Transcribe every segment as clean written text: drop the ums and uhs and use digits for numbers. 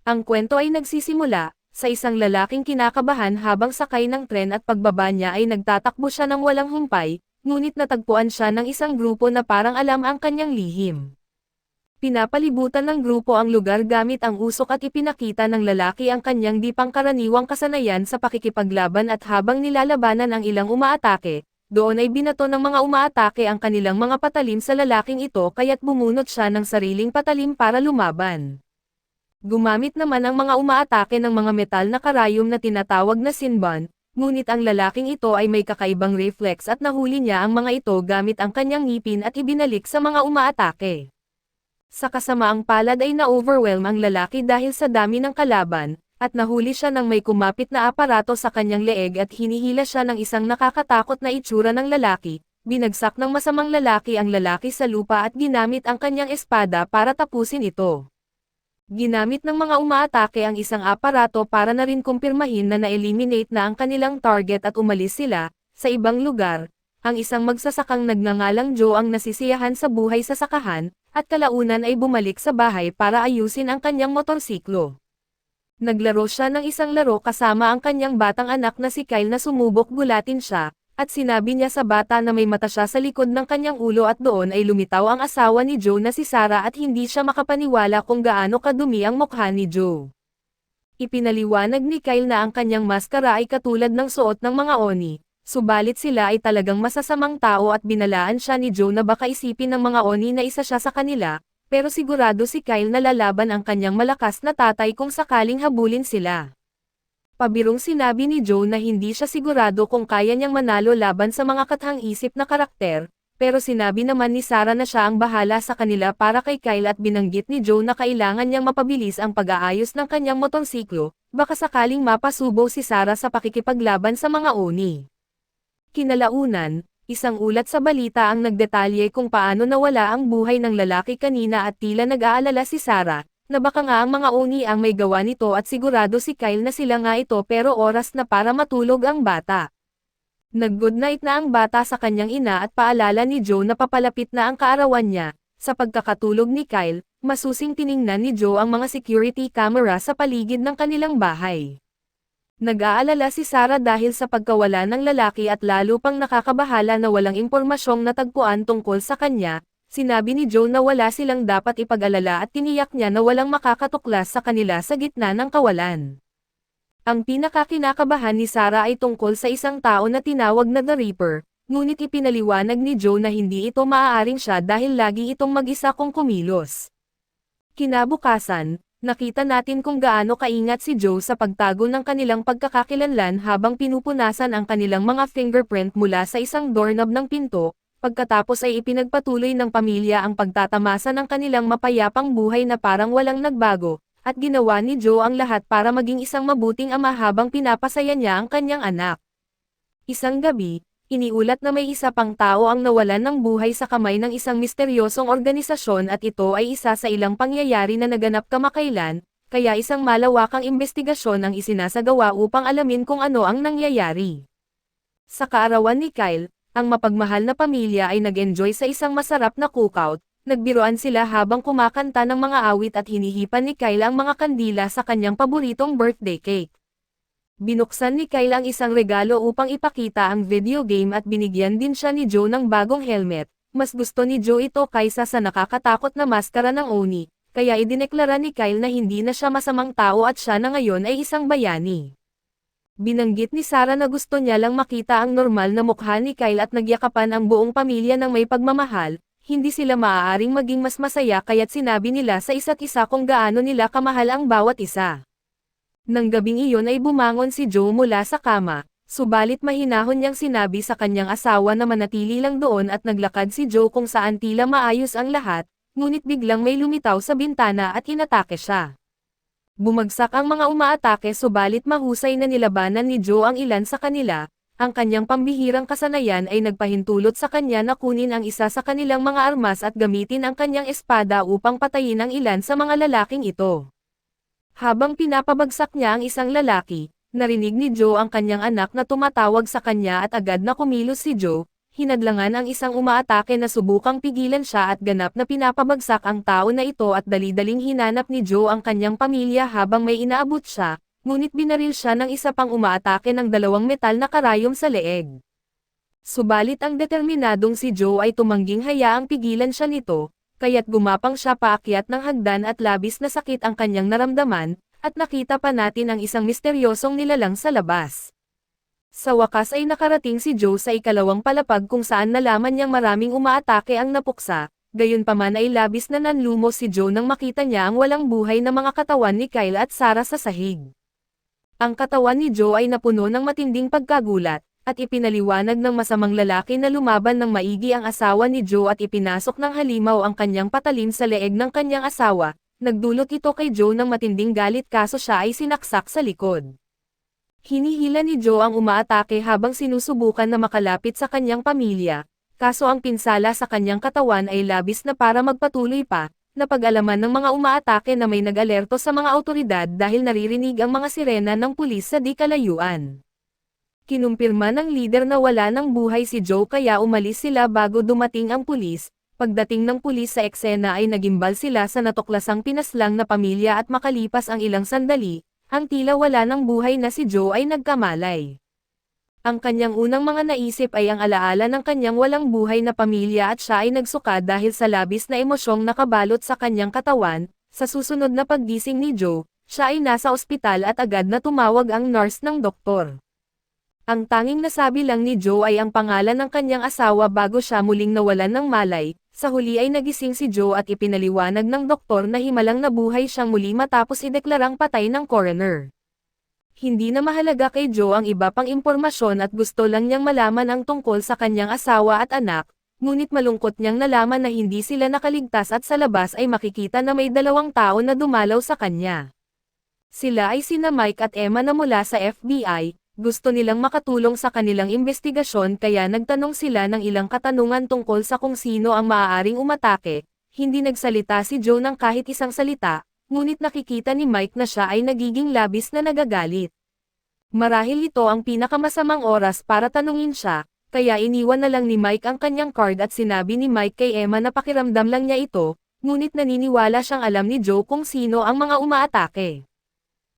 Ang kwento ay nagsisimula sa isang lalaking kinakabahan habang sakay ng tren at pagbaba niya ay nagtatakbo siya ng walang humpay, ngunit natagpuan siya ng isang grupo na parang alam ang kanyang lihim. Pinapalibutan ng grupo ang lugar gamit ang usok at ipinakita ng lalaki ang kanyang di pangkaraniwang kasanayan sa pakikipaglaban at habang nilalabanan ang ilang umaatake, doon ay binato ng mga umaatake ang kanilang mga patalim sa lalaking ito kaya't bumunot siya ng sariling patalim para lumaban. Gumamit naman ang mga umaatake ng mga metal na karayom na tinatawag na sinban, ngunit ang lalaking ito ay may kakaibang reflex at nahuli niya ang mga ito gamit ang kanyang ngipin at ibinalik sa mga umaatake. Sa kasamaang palad ay na-overwhelm ang lalaki dahil sa dami ng kalaban, at nahuli siya ng may kumapit na aparato sa kanyang leeg at hinihila siya ng isang nakakatakot na itsura ng lalaki. Binagsak ng masamang lalaki ang lalaki sa lupa at ginamit ang kanyang espada para tapusin ito. Ginamit ng mga umaatake ang isang aparato para na rin kumpirmahin na na-eliminate na ang kanilang target at umalis sila. Sa ibang lugar, ang isang magsasakang nagngangalang Joe ang nasisiyahan sa buhay sa sakahan, at kalaunan ay bumalik sa bahay para ayusin ang kanyang motorsiklo. Naglaro siya ng isang laro kasama ang kanyang batang anak na si Kyle na sumubok gulatin siya, at sinabi niya sa bata na may mata siya sa likod ng kanyang ulo at doon ay lumitaw ang asawa ni Joe na si Sarah at hindi siya makapaniwala kung gaano kadumi ang mukha ni Joe. Ipinaliwanag ni Kyle na ang kanyang maskara ay katulad ng suot ng mga oni, subalit sila ay talagang masasamang tao at binalaan siya ni Joe na baka isipin ng mga oni na isa siya sa kanila, pero sigurado si Kyle na lalaban ang kanyang malakas na tatay kung sakaling habulin sila. Pabirong sinabi ni Joe na hindi siya sigurado kung kaya niyang manalo laban sa mga kathang-isip na karakter, pero sinabi naman ni Sarah na siya ang bahala sa kanila para kay Kyle at binanggit ni Joe na kailangan niyang mapabilis ang pag-aayos ng kanyang motorsiklo, baka sakaling mapasubo si Sarah sa pakikipaglaban sa mga oni. Kinalaunan, isang ulat sa balita ang nagdetalye kung paano nawala ang buhay ng lalaki kanina at tila nag-aalala si Sarah, na baka nga ang mga oni ang may gawa nito at sigurado si Kyle na sila nga ito pero oras na para matulog ang bata. Nag-good night na ang bata sa kanyang ina at paalala ni Joe na papalapit na ang kaarawan niya. Sa pagkakatulog ni Kyle, masusing tiningnan ni Joe ang mga security camera sa paligid ng kanilang bahay. Nag-aalala si Sarah dahil sa pagkawala ng lalaki at lalo pang nakakabahala na walang impormasyong natagpuan tungkol sa kanya. Sinabi ni Joe na wala silang dapat ipag-alala at tiniyak niya na walang makakatuklas sa kanila sa gitna ng kawalan. Ang pinakakinakabahan ni Sarah ay tungkol sa isang tao na tinawag na The Reaper, ngunit ipinaliwanag ni Joe na hindi ito maaaring siya dahil lagi itong mag-isa kung kumilos. Kinabukasan, nakita natin kung gaano kaingat si Joe sa pagtago ng kanilang pagkakakilanlan habang pinupunasan ang kanilang mga fingerprint mula sa isang doorknob ng pinto. Pagkatapos ay ipinagpatuloy ng pamilya ang pagtatamasa ng kanilang mapayapang buhay na parang walang nagbago, at ginawa ni Joe ang lahat para maging isang mabuting ama habang pinapasaya niya ang kanyang anak. Isang gabi, iniulat na may isa pang tao ang nawalan ng buhay sa kamay ng isang misteryosong organisasyon at ito ay isa sa ilang pangyayari na naganap kamakailan, kaya isang malawakang investigasyon ang isinasagawa upang alamin kung ano ang nangyayari. Sa kaarawan ni Kyle, ang mapagmahal na pamilya ay nag-enjoy sa isang masarap na cookout, nagbiruan sila habang kumakanta ng mga awit at hinihipan ni Kyle ang mga kandila sa kanyang paboritong birthday cake. Binuksan ni Kyle ang isang regalo upang ipakita ang video game at binigyan din siya ni Joe ng bagong helmet. Mas gusto ni Joe ito kaysa sa nakakatakot na maskara ng Oni, kaya idineklara ni Kyle na hindi na siya masamang tao at siya na ngayon ay isang bayani. Binanggit ni Sarah na gusto niya lang makita ang normal na mukha ni Kyle at nagyakapan ang buong pamilya ng may pagmamahal, hindi sila maaaring maging mas masaya kaya't sinabi nila sa isa't isa kung gaano nila kamahal ang bawat isa. Nang gabing iyon ay bumangon si Joe mula sa kama, subalit mahinahon niyang sinabi sa kanyang asawa na manatili lang doon at naglakad si Joe kung saan tila maayos ang lahat, ngunit biglang may lumitaw sa bintana at inatake siya. Bumagsak ang mga umaatake subalit mahusay na nilabanan ni Joe ang ilan sa kanila, ang kanyang pambihirang kasanayan ay nagpahintulot sa kanya na kunin ang isa sa kanilang mga armas at gamitin ang kanyang espada upang patayin ang ilan sa mga lalaking ito. Habang pinapabagsak niya ang isang lalaki, narinig ni Joe ang kanyang anak na tumatawag sa kanya at agad na kumilos si Joe, hinadlangan ang isang umaatake na subukang pigilan siya at ganap na pinapabagsak ang tao na ito at dali-daling hinanap ni Joe ang kanyang pamilya habang may inaabot siya, ngunit binaril siya ng isa pang umaatake ng dalawang metal na karayom sa leeg. Subalit ang determinadong si Joe ay tumangging hayaang pigilan siya nito, kaya't gumapang siya paakyat ng hagdan at labis na sakit ang kanyang naramdaman, at nakita pa natin ang isang misteryosong nilalang sa labas. Sa wakas ay nakarating si Joe sa ikalawang palapag kung saan nalaman niyang maraming umaatake ang napuksa, gayunpaman ay labis na nanlumo si Joe nang makita niya ang walang buhay na mga katawan ni Kyle at Sarah sa sahig. Ang katawan ni Joe ay napuno ng matinding pagkagulat, at ipinaliwanag ng masamang lalaki na lumaban ng maigi ang asawa ni Joe at ipinasok ng halimaw ang kanyang patalim sa leeg ng kanyang asawa, nagdulot ito kay Joe ng matinding galit kaso siya ay sinaksak sa likod. Hinihila ni Joe ang umaatake habang sinusubukan na makalapit sa kanyang pamilya, kaso ang pinsala sa kanyang katawan ay labis na para magpatuloy pa, napag-alaman ng mga umaatake na may nag-alerto sa mga awtoridad dahil naririnig ang mga sirena ng pulis sa di kalayuan. Kinumpirma ng lider na wala ng buhay si Joe kaya umalis sila bago dumating ang pulis. Pagdating ng pulis sa eksena ay nagimbal sila sa natuklasang pinaslang na pamilya at makalipas ang ilang sandali, ang tila wala ng buhay na si Joe ay nagkamalay. Ang kanyang unang mga naisip ay ang alaala ng kanyang walang buhay na pamilya at siya ay nagsuka dahil sa labis na emosyong nakabalot sa kanyang katawan. Sa susunod na paggising ni Joe, siya ay nasa ospital at agad na tumawag ang nurse ng doktor. Ang tanging nasabi lang ni Joe ay ang pangalan ng kanyang asawa bago siya muling nawalan ng malay. Sa huli ay nagising si Joe at ipinaliwanag ng doktor na himalang nabuhay siyang muli matapos ideklarang patay ng coroner. Hindi na mahalaga kay Joe ang iba pang impormasyon at gusto lang niyang malaman ang tungkol sa kanyang asawa at anak, ngunit malungkot niyang nalaman na hindi sila nakaligtas at sa labas ay makikita na may dalawang tao na dumalaw sa kanya. Sila ay sina Mike at Emma na mula sa FBI. Gusto nilang makatulong sa kanilang investigasyon kaya nagtanong sila ng ilang katanungan tungkol sa kung sino ang maaaring umatake. Hindi nagsalita si Joe ng kahit isang salita, ngunit nakikita ni Mike na siya ay nagiging labis na nagagalit. Marahil ito ang pinakamasamang oras para tanungin siya, kaya iniwan na lang ni Mike ang kanyang card at sinabi ni Mike kay Emma na pakiramdam lang niya ito, ngunit naniniwala siyang alam ni Joe kung sino ang mga umaatake.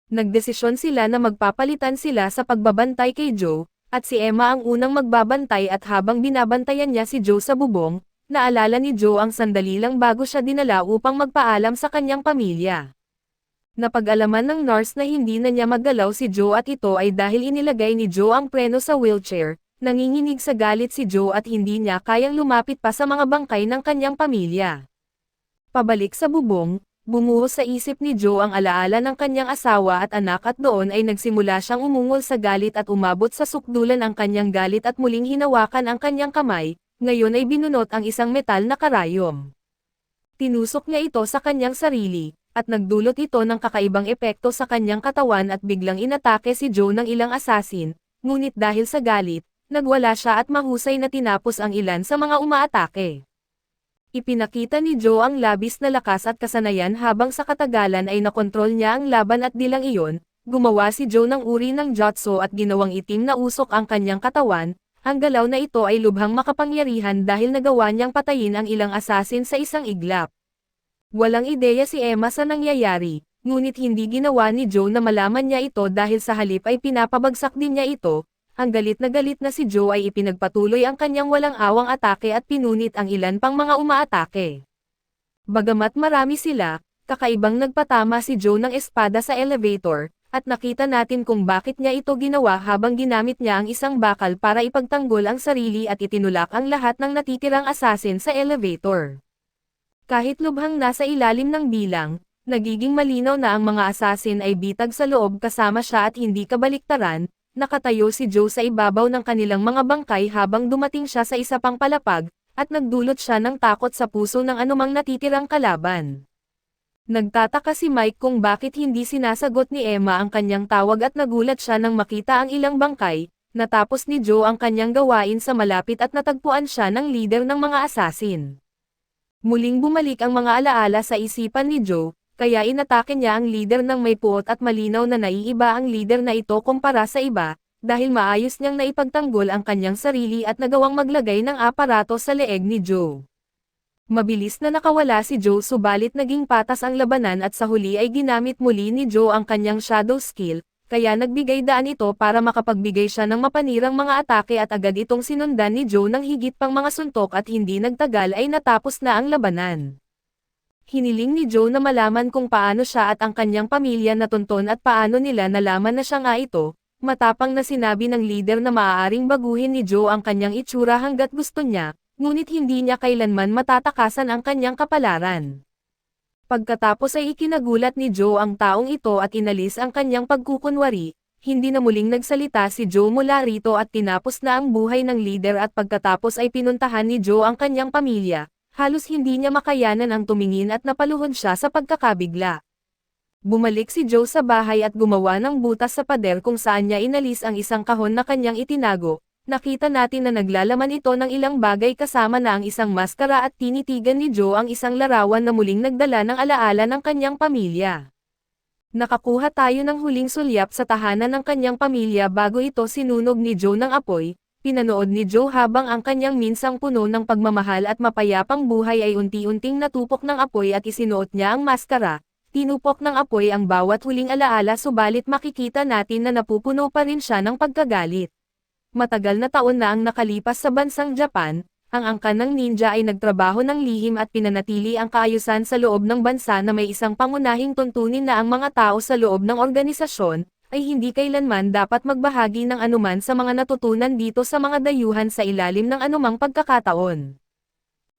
Nagdesisyon sila na magpapalitan sila sa pagbabantay kay Joe, at si Emma ang unang magbabantay at habang binabantayan niya si Joe sa bubong, naalala ni Joe ang sandali lang bago siya dinala upang magpaalam sa kanyang pamilya. Napag-alaman ng nurse na hindi na niya maggalaw si Joe at ito ay dahil inilagay ni Joe ang preno sa wheelchair, nanginginig sa galit si Joe at hindi niya kayang lumapit pa sa mga bangkay ng kanyang pamilya. Pabalik sa bubong, bumuhos sa isip ni Joe ang alaala ng kanyang asawa at anak at doon ay nagsimula siyang umungol sa galit at umabot sa sukdulan ang kanyang galit at muling hinawakan ang kanyang kamay, ngayon ay binunot ang isang metal na karayom. Tinusok niya ito sa kanyang sarili, at nagdulot ito ng kakaibang epekto sa kanyang katawan at biglang inatake si Joe ng ilang assassin, ngunit dahil sa galit, nagwala siya at mahusay na tinapos ang ilan sa mga umaatake. Ipinakita ni Joe ang labis na lakas at kasanayan habang sa katagalan ay nakontrol niya ang laban at di lang iyon, gumawa si Joe ng uri ng jutsu at ginawang itim na usok ang kanyang katawan, ang galaw na ito ay lubhang makapangyarihan dahil nagawa niyang patayin ang ilang assassin sa isang iglap. Walang ideya si Emma sa nangyayari, ngunit hindi ginawa ni Joe na malaman niya ito dahil sa halip ay pinapabagsak din niya ito. Ang galit na si Joe ay ipinagpatuloy ang kanyang walang awang atake at pinunit ang ilan pang mga umaatake. Bagamat marami sila, kakaibang nagpatama si Joe ng espada sa elevator, at nakita natin kung bakit niya ito ginawa habang ginamit niya ang isang bakal para ipagtanggol ang sarili at itinulak ang lahat ng natitirang assassin sa elevator. Kahit lubhang nasa ilalim ng bilang, nagiging malinaw na ang mga assassin ay bitag sa loob kasama siya at hindi kabaliktaran. Nakatayo si Joe sa ibabaw ng kanilang mga bangkay habang dumating siya sa isa pang palapag, at nagdulot siya ng takot sa puso ng anumang natitirang kalaban. Nagtataka si Mike kung bakit hindi sinasagot ni Emma ang kanyang tawag at nagulat siya nang makita ang ilang bangkay. Natapos ni Joe ang kanyang gawain sa malapit at natagpuan siya ng leader ng mga assassin. Muling bumalik ang mga alaala sa isipan ni Joe, kaya inatake niya ang leader ng may puot at malinaw na naiiba ang leader na ito kumpara sa iba, dahil maayos niyang naipagtanggol ang kanyang sarili at nagawang maglagay ng aparato sa leeg ni Joe. Mabilis na nakawala si Joe subalit naging patas ang labanan at sa huli ay ginamit muli ni Joe ang kanyang shadow skill, kaya nagbigay daan ito para makapagbigay siya ng mapanirang mga atake at agad itong sinundan ni Joe ng higit pang mga suntok at hindi nagtagal ay natapos na ang labanan. Hiniling ni Joe na malaman kung paano siya at ang kanyang pamilya natunton at paano nila nalaman na siya nga ito, matapang na sinabi ng leader na maaaring baguhin ni Joe ang kanyang itsura hanggat gusto niya, ngunit hindi niya kailanman matatakasan ang kanyang kapalaran. Pagkatapos ay ikinagulat ni Joe ang taong ito at inalis ang kanyang pagkukunwari, hindi na muling nagsalita si Joe mula rito at tinapos na ang buhay ng leader at pagkatapos ay pinuntahan ni Joe ang kanyang pamilya. Halos hindi niya makayanan ang tumingin at napaluhod siya sa pagkakabigla. Bumalik si Joe sa bahay at gumawa ng butas sa pader kung saan niya inalis ang isang kahon na kanyang itinago. Nakita natin na naglalaman ito ng ilang bagay kasama na ang isang maskara at tinitigan ni Joe ang isang larawan na muling nagdala ng alaala ng kanyang pamilya. Nakakuha tayo ng huling sulyap sa tahanan ng kanyang pamilya bago ito sinunog ni Joe ng apoy. Pinanood ni Joe habang ang kanyang minsang puno ng pagmamahal at mapayapang buhay ay unti-unting natupok ng apoy at isinuot niya ang maskara. Tinupok ng apoy ang bawat huling alaala subalit makikita natin na napupuno pa rin siya ng pagkagalit. Matagal na taon na ang nakalipas sa bansang Japan, ang angkan ng ninja ay nagtrabaho ng lihim at pinanatili ang kaayusan sa loob ng bansa na may isang pangunahing tuntunin na ang mga tao sa loob ng organisasyon, ay hindi kailanman dapat magbahagi ng anuman sa mga natutunan dito sa mga dayuhan sa ilalim ng anumang pagkakataon.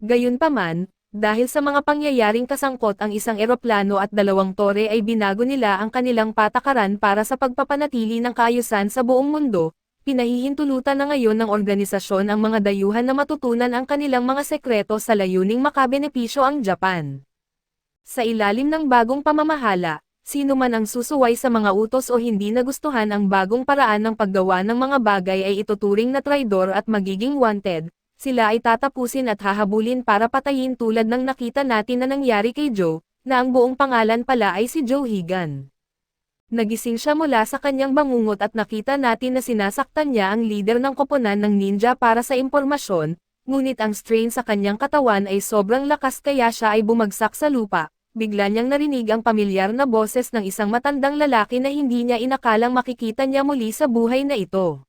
Gayunpaman, dahil sa mga pangyayaring kasangkot ang isang eroplano at 2 tore ay binago nila ang kanilang patakaran para sa pagpapanatili ng kaayusan sa buong mundo, pinahihintulutan na ngayon ng organisasyon ang mga dayuhan na matutunan ang kanilang mga sekreto sa layuning makabenepisyo ang Japan. Sa ilalim ng bagong pamamahala, sino man ang susuway sa mga utos o hindi nagustuhan ang bagong paraan ng paggawa ng mga bagay ay ituturing na traidor at magiging wanted, sila ay tatapusin at hahabulin para patayin tulad ng nakita natin na nangyari kay Joe, na ang buong pangalan pala ay si Joe Higan. Nagising siya mula sa kanyang bangungot at nakita natin na sinasaktan niya ang leader ng koponan ng ninja para sa impormasyon, ngunit ang strain sa kanyang katawan ay sobrang lakas kaya siya ay bumagsak sa lupa. Bigla niyang narinig ang pamilyar na boses ng isang matandang lalaki na hindi niya inakalang makikita niya muli sa buhay na ito.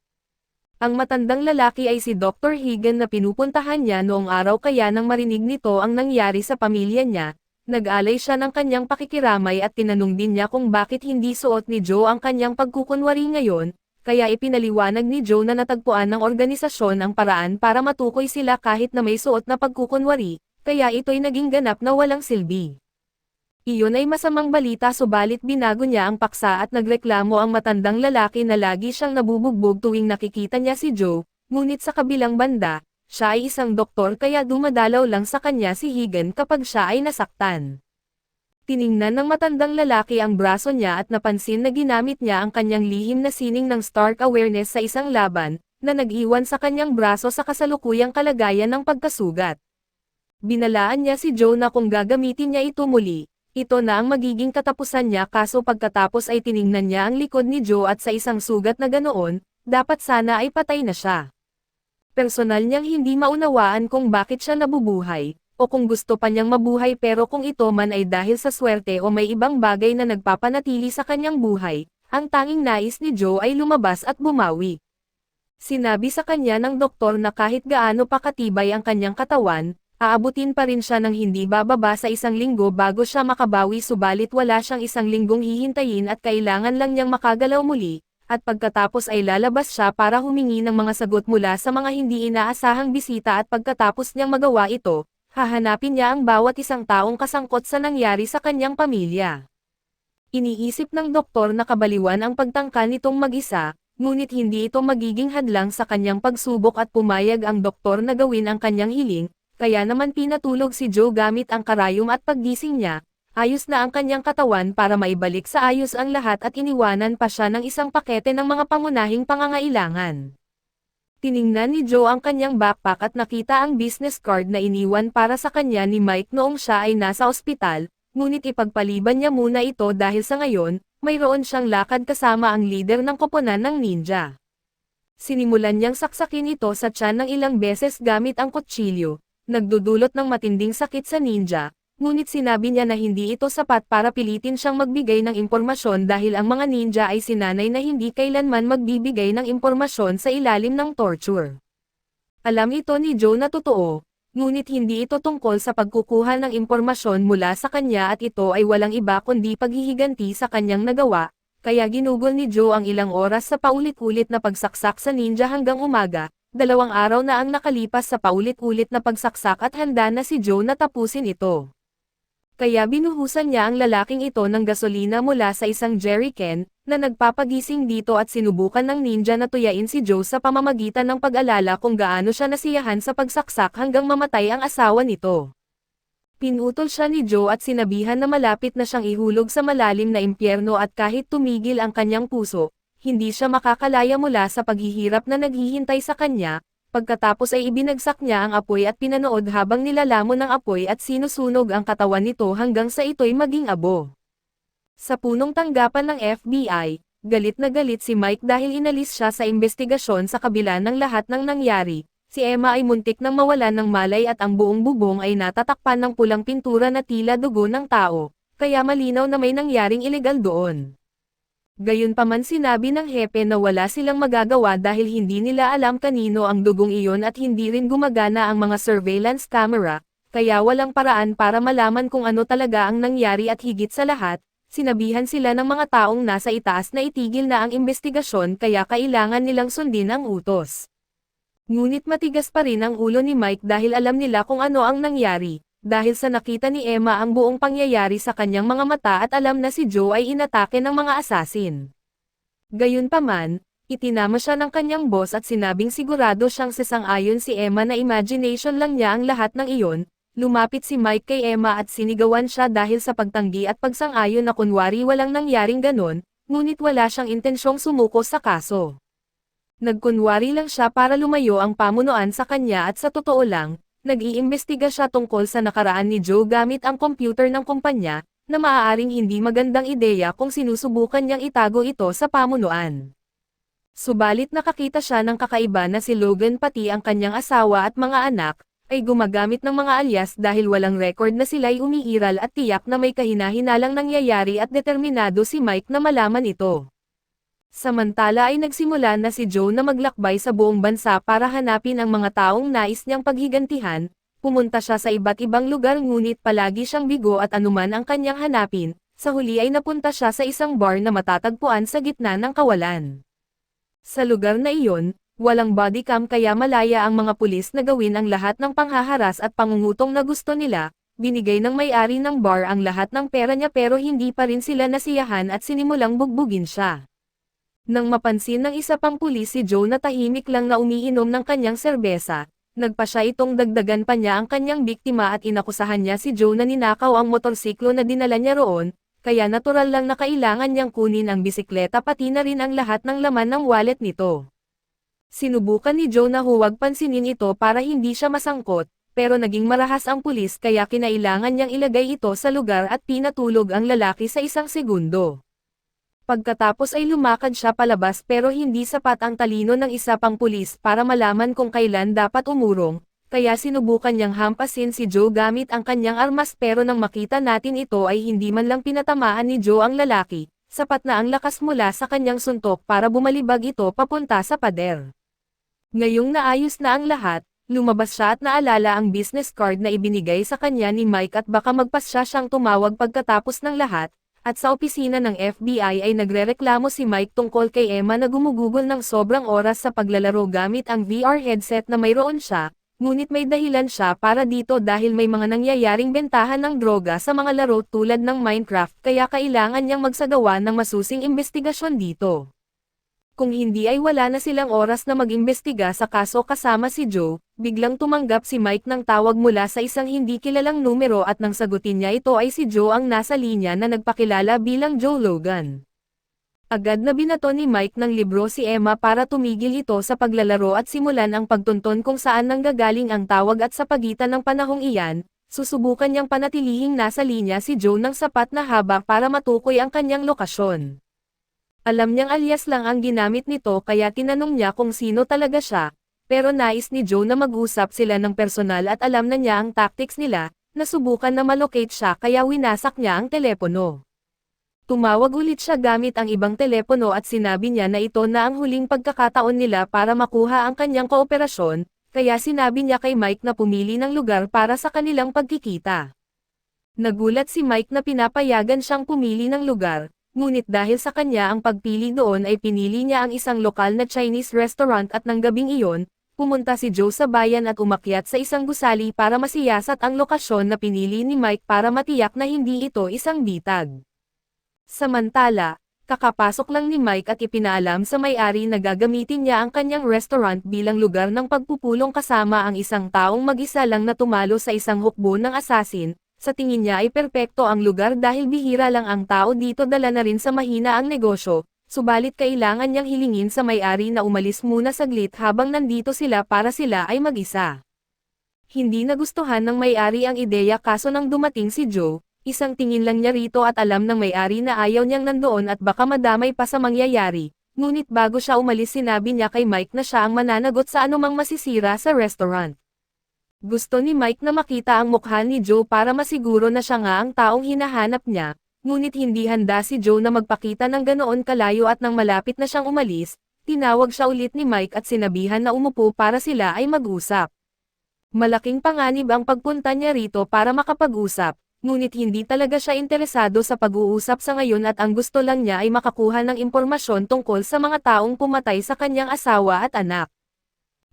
Ang matandang lalaki ay si Dr. Higan na pinupuntahan niya noong araw kaya nang marinig nito ang nangyari sa pamilya niya, nag-alay siya ng kanyang pakikiramay at tinanong din niya kung bakit hindi suot ni Joe ang kanyang pagkukunwari ngayon, kaya ipinaliwanag ni Joe na natagpuan ng organisasyon ang paraan para matukoy sila kahit na may suot na pagkukunwari, kaya ito'y naging ganap na walang silbi. Iyon ay masamang balita subalit binago niya ang paksa at nagreklamo ang matandang lalaki na lagi siyang nabubugbog tuwing nakikita niya si Joe, ngunit sa kabilang banda, siya ay isang doktor kaya dumadalaw lang sa kanya si Higan kapag siya ay nasaktan. Tiningnan ng matandang lalaki ang braso niya at napansin na ginamit niya ang kanyang lihim na sining ng Stark Awareness sa isang laban, na nag-iwan sa kanyang braso sa kasalukuyang kalagayan ng pagkasugat. Binalaan niya si Joe na kung gagamitin niya ito muli, ito na ang magiging katapusan niya kaso pagkatapos ay tiningnan niya ang likod ni Joe at sa isang sugat na ganoon, dapat sana ay patay na siya. Personal niyang hindi maunawaan kung bakit siya nabubuhay, o kung gusto pa niyang mabuhay pero kung ito man ay dahil sa swerte o may ibang bagay na nagpapanatili sa kanyang buhay, ang tanging nais ni Joe ay lumabas at bumawi. Sinabi sa kanya ng doktor na kahit gaano pa katibay ang kanyang katawan, aabutin pa rin siya ng hindi bababa sa 1 linggo bago siya makabawi subalit wala siyang 1 linggong hihintayin at kailangan lang niyang makagalaw muli, at pagkatapos ay lalabas siya para humingi ng mga sagot mula sa mga hindi inaasahang bisita at pagkatapos niyang magawa ito, hahanapin niya ang bawat isang taong kasangkot sa nangyari sa kanyang pamilya. Iniisip ng doktor na kabaliwan ang pagtangka nitong mag-isa, ngunit hindi ito magiging hadlang sa kanyang pagsubok at pumayag ang doktor na gawin ang kanyang hiling. Kaya naman pinatulog si Joe gamit ang karayom at paggising niya, ayos na ang kanyang katawan para maibalik sa ayos ang lahat at iniwanan pa siya ng isang pakete ng mga pangunahing pangangailangan. Tiningnan ni Joe ang kanyang backpack at nakita ang business card na iniwan para sa kanya ni Mike noong siya ay nasa ospital, ngunit ipagpaliban niya muna ito dahil sa ngayon, mayroon siyang lakad kasama ang leader ng koponan ng ninja. Sinimulan niyang saksakin ito sa tiyan ng ilang beses gamit ang kutsilyo, nagdudulot ng matinding sakit sa ninja, ngunit sinabi niya na hindi ito sapat para pilitin siyang magbigay ng impormasyon dahil ang mga ninja ay sinanay na hindi kailanman magbibigay ng impormasyon sa ilalim ng torture. Alam ito ni Joe na totoo, ngunit hindi ito tungkol sa pagkukuha ng impormasyon mula sa kanya at ito ay walang iba kundi paghihiganti sa kanyang nagawa, kaya ginugol ni Joe ang ilang oras sa paulit-ulit na pagsaksak sa ninja hanggang umaga, 2 araw na ang nakalipas sa paulit-ulit na pagsaksak at handa na si Joe na tapusin ito. Kaya binuhusan niya ang lalaking ito ng gasolina mula sa isang jerrycan, na nagpapagising dito at sinubukan ng ninja na tuyain si Joe sa pamamagitan ng pag-alala kung gaano siya nasiyahan sa pagsaksak hanggang mamatay ang asawa nito. Pinutol siya ni Joe at sinabihan na malapit na siyang ihulog sa malalim na impyerno at kahit tumigil ang kanyang puso, hindi siya makakalaya mula sa paghihirap na naghihintay sa kanya. Pagkatapos ay ibinagsak niya ang apoy at pinanood habang nilalamon ng apoy at sinusunog ang katawan nito hanggang sa ito'y maging abo. Sa punong tanggapan ng FBI, galit na galit si Mike dahil inalis siya sa investigasyon sa kabila ng lahat ng nangyari. Si Emma ay muntik nang mawalan ng malay at ang buong bubong ay natatakpan ng pulang pintura na tila dugo ng tao, kaya malinaw na may nangyaring ilegal doon. Gayunpaman sinabi ng hepe na wala silang magagawa dahil hindi nila alam kanino ang dugong iyon at hindi rin gumagana ang mga surveillance camera, kaya walang paraan para malaman kung ano talaga ang nangyari at higit sa lahat, sinabihan sila ng mga taong nasa itaas na itigil na ang investigasyon kaya kailangan nilang sundin ang utos. Ngunit matigas pa rin ang ulo ni Mike dahil alam nila kung ano ang nangyari. Dahil sa nakita ni Emma ang buong pangyayari sa kanyang mga mata at alam na si Joe ay inatake ng mga asasin. Gayunpaman, itinama siya ng kanyang boss at sinabing sigurado siyang sasang-ayon si Emma na imagination lang niya ang lahat ng iyon. Lumapit si Mike kay Emma at sinigawan siya dahil sa pagtanggi at pagsang-ayon na kunwari walang nangyaring ganon, ngunit wala siyang intensyong sumuko sa kaso. Nagkunwari lang siya para lumayo ang pamunuan sa kanya at sa totoo lang, nag-iimbestiga siya tungkol sa nakaraan ni Joe gamit ang computer ng kumpanya, na maaaring hindi magandang ideya kung sinusubukan niyang itago ito sa pamunuan. Subalit nakakita siya ng kakaiba na si Logan pati ang kanyang asawa at mga anak, ay gumagamit ng mga alias dahil walang record na sila'y umiiral at tiyak na may kahina-hinalang nangyayari at determinado si Mike na malaman ito. Samantala ay nagsimula na si Joe na maglakbay sa buong bansa para hanapin ang mga taong nais niyang paghigantihan, pumunta siya sa iba't ibang lugar ngunit palagi siyang bigo at anuman ang kanyang hanapin, sa huli ay napunta siya sa isang bar na matatagpuan sa gitna ng kawalan. Sa lugar na iyon, walang bodycam kaya malaya ang mga pulis na gawin ang lahat ng panghaharas at pangungutong na gusto nila, binigay ng may-ari ng bar ang lahat ng pera niya pero hindi pa rin sila nasiyahan at sinimulang bugbugin siya. Nang mapansin ng isa pang pulis si Joe na tahimik lang na umiinom ng kanyang serbesa, nagpa siya itong dagdagan pa niya ang kanyang biktima at inakusahan niya si Joe na ninakaw ang motorsiklo na dinala niya roon, kaya natural lang na kailangan niyang kunin ang bisikleta pati na rin ang lahat ng laman ng wallet nito. Sinubukan ni Joe na huwag pansinin ito para hindi siya masangkot, pero naging marahas ang pulis kaya kinailangan niyang ilagay ito sa lugar at pinatulog ang lalaki sa 1 segundo. Pagkatapos ay lumakad siya palabas pero hindi sapat ang talino ng isa pang pulis para malaman kung kailan dapat umurong, kaya sinubukan niyang hampasin si Joe gamit ang kanyang armas pero nang makita natin ito ay hindi man lang pinatamaan ni Joe ang lalaki, sapat na ang lakas mula sa kanyang suntok para bumalibag ito papunta sa pader. Ngayong naayos na ang lahat, lumabas siya at naalala ang business card na ibinigay sa kanya ni Mike at baka magpasya siyang tumawag pagkatapos ng lahat. At sa opisina ng FBI ay nagrereklamo si Mike tungkol kay Emma na gumugugol ng sobrang oras sa paglalaro gamit ang VR headset na mayroon siya, ngunit may dahilan siya para dito dahil may mga nangyayaring bentahan ng droga sa mga laro tulad ng Minecraft kaya kailangan niyang magsagawa ng masusing investigasyon dito. Kung hindi ay wala na silang oras na mag-imbestiga sa kaso kasama si Joe, biglang tumanggap si Mike ng tawag mula sa isang hindi kilalang numero at nang sagutin niya ito ay si Joe ang nasa linya na nagpakilala bilang Joe Logan. Agad na binato ni Mike ng libro si Emma para tumigil ito sa paglalaro at simulan ang pagtunton kung saan nanggagaling ang tawag at sa pagitan ng panahong iyan, susubukan niyang panatilihing nasa linya si Joe ng sapat na haba para matukoy ang kanyang lokasyon. Alam niyang alias lang ang ginamit nito kaya tinanong niya kung sino talaga siya, pero nais ni Joe na mag-usap sila ng personal at alam na niya ang tactics nila, nasubukan na malocate siya kaya winasak niya ang telepono. Tumawag ulit siya gamit ang ibang telepono at sinabi niya na ito na ang huling pagkakataon nila para makuha ang kanyang kooperasyon, kaya sinabi niya kay Mike na pumili ng lugar para sa kanilang pagkikita. Nagulat si Mike na pinapayagan siyang pumili ng lugar, ngunit dahil sa kanya ang pagpili doon ay pinili niya ang isang lokal na Chinese restaurant at ng gabing iyon, pumunta si Joe sa bayan at umakyat sa isang gusali para masiyasat ang lokasyon na pinili ni Mike para matiyak na hindi ito isang bitag. Samantala, kakapasok lang ni Mike at ipinaalam sa may-ari na gagamitin niya ang kanyang restaurant bilang lugar ng pagpupulong kasama ang isang taong mag-isa lang na tumalo sa isang hukbo ng asasin. Sa tingin niya ay perpekto ang lugar dahil bihira lang ang tao dito, dala na rin sa mahina ang negosyo, subalit kailangan niyang hilingin sa may-ari na umalis muna saglit habang nandito sila para sila ay mag-isa. Hindi nagustuhan ng may-ari ang ideya kaso nang dumating si Joe, isang tingin lang niya rito at alam ng may-ari na ayaw niyang nandoon at baka madamay pa sa mangyayari, ngunit bago siya umalis sinabi niya kay Mike na siya ang mananagot sa anumang masisira sa restaurant. Gusto ni Mike na makita ang mukha ni Joe para masiguro na siya nga ang taong hinahanap niya, ngunit hindi handa si Joe na magpakita ng ganoon kalayo at nang malapit na siyang umalis, tinawag siya ulit ni Mike at sinabihan na umupo para sila ay mag-usap. Malaking panganib ang pagpunta niya rito para makapag-usap, ngunit hindi talaga siya interesado sa pag-uusap sa ngayon at ang gusto lang niya ay makakuha ng impormasyon tungkol sa mga taong pumatay sa kanyang asawa at anak.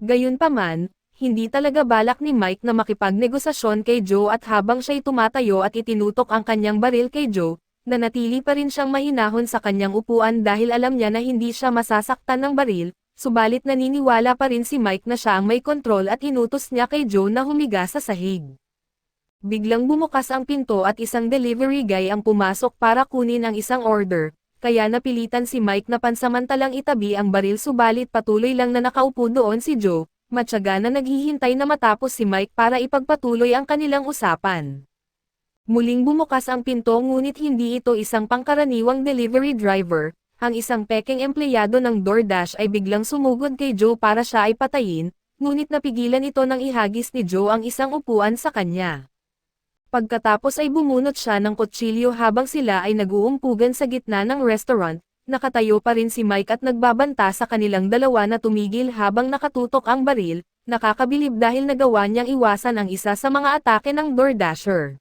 Gayunpaman, hindi talaga balak ni Mike na makipagnegosasyon kay Joe at habang siya'y tumatayo at itinutok ang kanyang baril kay Joe, nanatili pa rin siyang mahinahon sa kanyang upuan dahil alam niya na hindi siya masasaktan ng baril, subalit naniniwala pa rin si Mike na siya ang may kontrol at inutos niya kay Joe na humiga sa sahig. Biglang bumukas ang pinto at isang delivery guy ang pumasok para kunin ang isang order, kaya napilitan si Mike na pansamantalang itabi ang baril subalit patuloy lang na nakaupo doon si Joe, matyaga na naghihintay na matapos si Mike para ipagpatuloy ang kanilang usapan. Muling bumukas ang pinto ngunit hindi ito isang pangkaraniwang delivery driver, ang isang pekeng empleyado ng DoorDash ay biglang sumugod kay Joe para siya ay patayin, ngunit napigilan ito nang ihagis ni Joe ang isang upuan sa kanya. Pagkatapos ay bumunot siya ng kutsilyo habang sila ay nag-uumpugan sa gitna ng restaurant, nakatayo pa rin si Mike at nagbabanta sa kanilang dalawa na tumigil habang nakatutok ang baril, nakakabilib dahil nagawa niyang iwasan ang isa sa mga atake ng DoorDasher.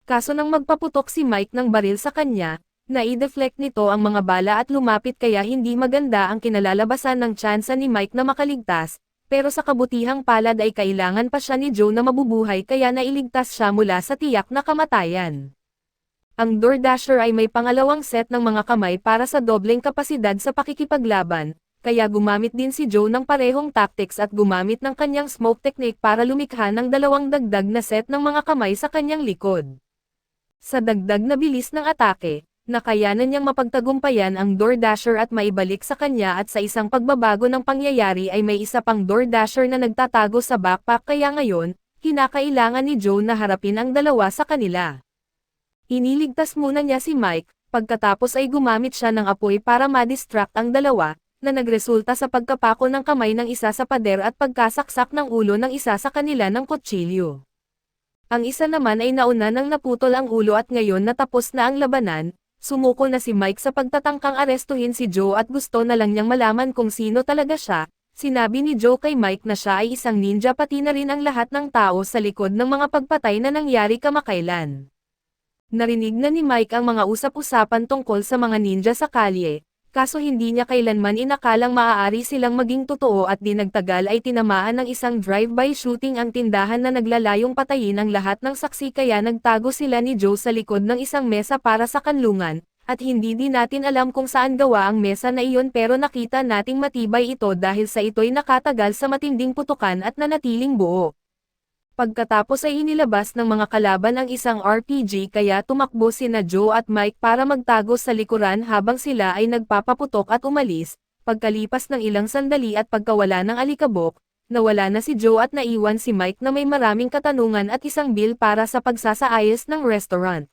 Kaso nang magpaputok si Mike ng baril sa kanya, nai-deflect nito ang mga bala at lumapit kaya hindi maganda ang kinalalabasan ng tsansa ni Mike na makaligtas. Pero sa kabutihang palad ay kailangan pa siya ni Joe na mabubuhay kaya nailigtas siya mula sa tiyak na kamatayan. Ang DoorDasher ay may pangalawang set ng mga kamay para sa dobleng kapasidad sa pakikipaglaban, kaya gumamit din si Joe ng parehong tactics at gumamit ng kanyang smoke technique para lumikha ng dalawang dagdag na set ng mga kamay sa kanyang likod. Sa dagdag na bilis ng atake, nakayanan niyang mapagtagumpayan ang DoorDasher at maibalik sa kanya at sa isang pagbabago ng pangyayari ay may isa pang DoorDasher na nagtatago sa backpack kaya ngayon, kinakailangan ni Joe na harapin ang dalawa sa kanila. Iniligtas muna niya si Mike, pagkatapos ay gumamit siya ng apoy para ma-distract ang dalawa, na nagresulta sa pagkapako ng kamay ng isa sa pader at pagkasaksak ng ulo ng isa sa kanila ng kutsilyo. Ang isa naman ay nauna nang naputol ang ulo at ngayon natapos na ang labanan. Sumuko na si Mike sa pagtatangkang arestuhin si Joe at gusto na lang niyang malaman kung sino talaga siya. Sinabi ni Joe kay Mike na siya ay isang ninja pati na rin ang lahat ng tao sa likod ng mga pagpatay na nangyari kamakailan. Narinig na ni Mike ang mga usap-usapan tungkol sa mga ninja sa kalye, kaso hindi niya kailanman inakalang maaari silang maging totoo at di nagtagal ay tinamaan ng isang drive-by shooting ang tindahan na naglalayong patayin ang lahat ng saksi kaya nagtago sila ni Joe sa likod ng isang mesa para sa kanlungan, at hindi din natin alam kung saan gawa ang mesa na iyon pero nakita nating matibay ito dahil sa ito'y nakatagal sa matinding putukan at nanatiling buo. Pagkatapos ay inilabas ng mga kalaban ang isang RPG kaya tumakbo sina Joe at Mike para magtago sa likuran habang sila ay nagpapaputok at umalis. Pagkalipas ng ilang sandali at pagkawala ng alikabok, nawala na si Joe at naiwan si Mike na may maraming katanungan at isang bill para sa pagsasaayos ng restaurant.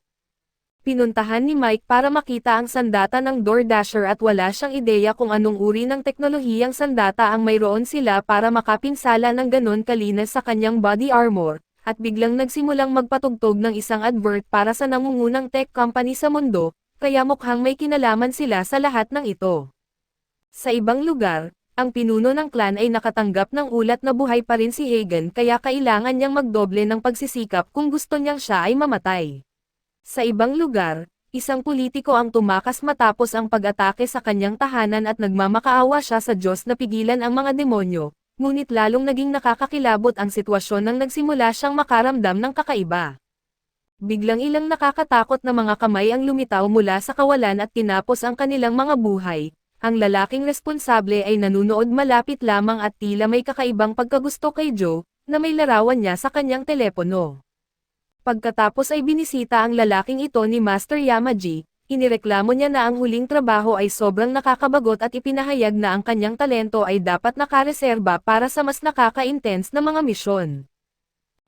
Pinuntahan ni Mike para makita ang sandata ng DoorDasher at wala siyang ideya kung anong uri ng teknolohiyang sandata ang mayroon sila para makapinsala ng ganon kalinis sa kanyang body armor, at biglang nagsimulang magpatugtog ng isang advert para sa nangungunang tech company sa mundo, kaya mukhang may kinalaman sila sa lahat ng ito. Sa ibang lugar, ang pinuno ng clan ay nakatanggap ng ulat na buhay pa rin si Hagen kaya kailangan niyang magdoble ng pagsisikap kung gusto niyang siya ay mamatay. Sa ibang lugar, isang politiko ang tumakas matapos ang pag-atake sa kanyang tahanan at nagmamakaawa siya sa Diyos na pigilan ang mga demonyo, ngunit lalong naging nakakakilabot ang sitwasyon nang nagsimula siyang makaramdam ng kakaiba. Biglang ilang nakakatakot na mga kamay ang lumitaw mula sa kawalan at tinapos ang kanilang mga buhay. Ang lalaking responsable ay nanunood malapit lamang at tila may kakaibang pagkagusto kay Joe, na may larawan niya sa kanyang telepono. Pagkatapos ay binisita ang lalaking ito ni Master Yamaji, inireklamo niya na ang huling trabaho ay sobrang nakakabagot at ipinahayag na ang kanyang talento ay dapat nakareserba para sa mas nakaka-intense na mga misyon.